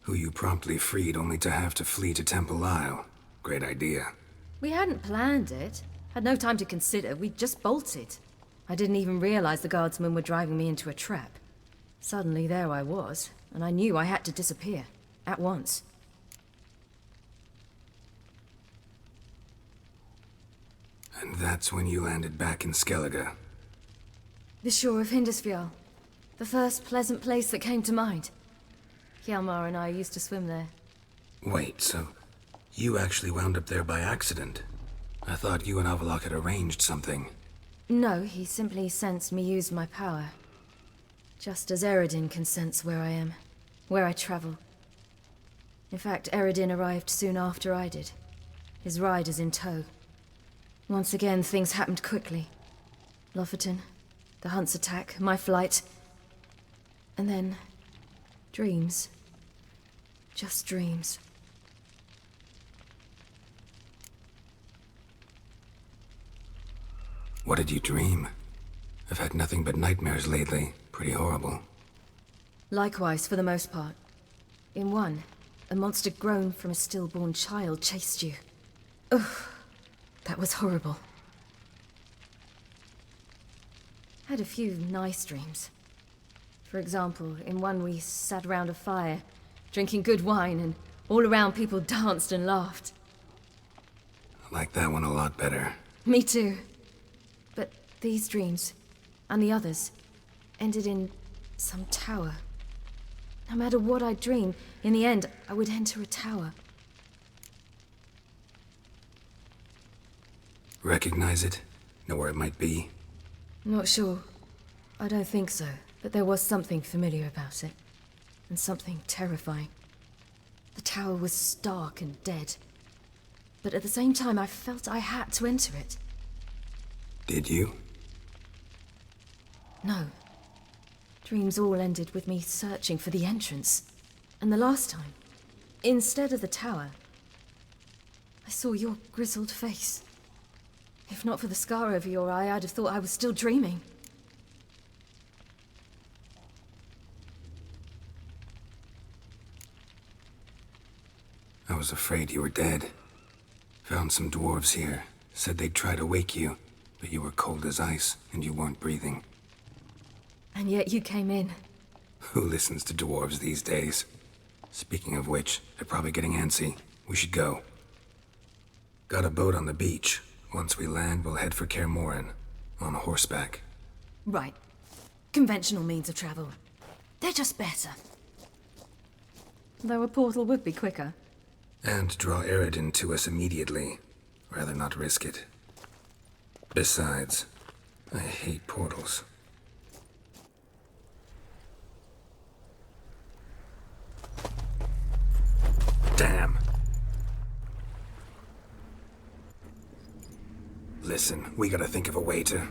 Who you promptly freed only to have to flee to Temple Isle. Great idea. We hadn't planned it. Had no time to consider. We just bolted. I didn't even realize the guardsmen were driving me into a trap. Suddenly there I was, and I knew I had to disappear. At once. And that's when you landed back in Skellige. The shore of Hindisfjall. The first pleasant place that came to mind. Hjalmar and I used to swim there. Wait, so you actually wound up there by accident? I thought you and Avalok had arranged something. No, he simply sensed me use my power. Just as Eredin can sense where I am, where I travel. In fact, Eredin arrived soon after I did. His riders in tow. Once again, things happened quickly. Lofoten, the Hunt's attack, my flight. And then, dreams. Just dreams. What did you dream? I've had nothing but nightmares lately. Pretty horrible. Likewise, for the most part. In one, a monster grown from a stillborn child chased you. Ugh, that was horrible. Had a few nice dreams. For example, in one we sat around a fire, drinking good wine, and all around people danced and laughed. I like that one a lot better. Me too. But these dreams, and the others, ended in some tower. No matter what I dream, in the end, I would enter a tower. Recognize it? Know where it might be? Not sure. I don't think so, but there was something familiar about it. And something terrifying. The tower was stark and dead. But at the same time, I felt I had to enter it. Did you? No. Dreams all ended with me searching for the entrance. And the last time, instead of the tower, I saw your grizzled face. If not for the scar over your eye, I'd have thought I was still dreaming. I was afraid you were dead. Found some dwarves here. Said they'd try to wake you, but you were cold as ice and you weren't breathing. And yet you came in. Who listens to dwarves these days? Speaking of which, they're probably getting antsy. We should go. Got a boat on the beach. Once we land, we'll head for Kaer Morhen. On horseback. Right. Conventional means of travel. They're just better. Though a portal would be quicker. And draw Eredin to us immediately. Rather not risk it. Besides, I hate portals. Damn. Listen, we gotta think of a way to...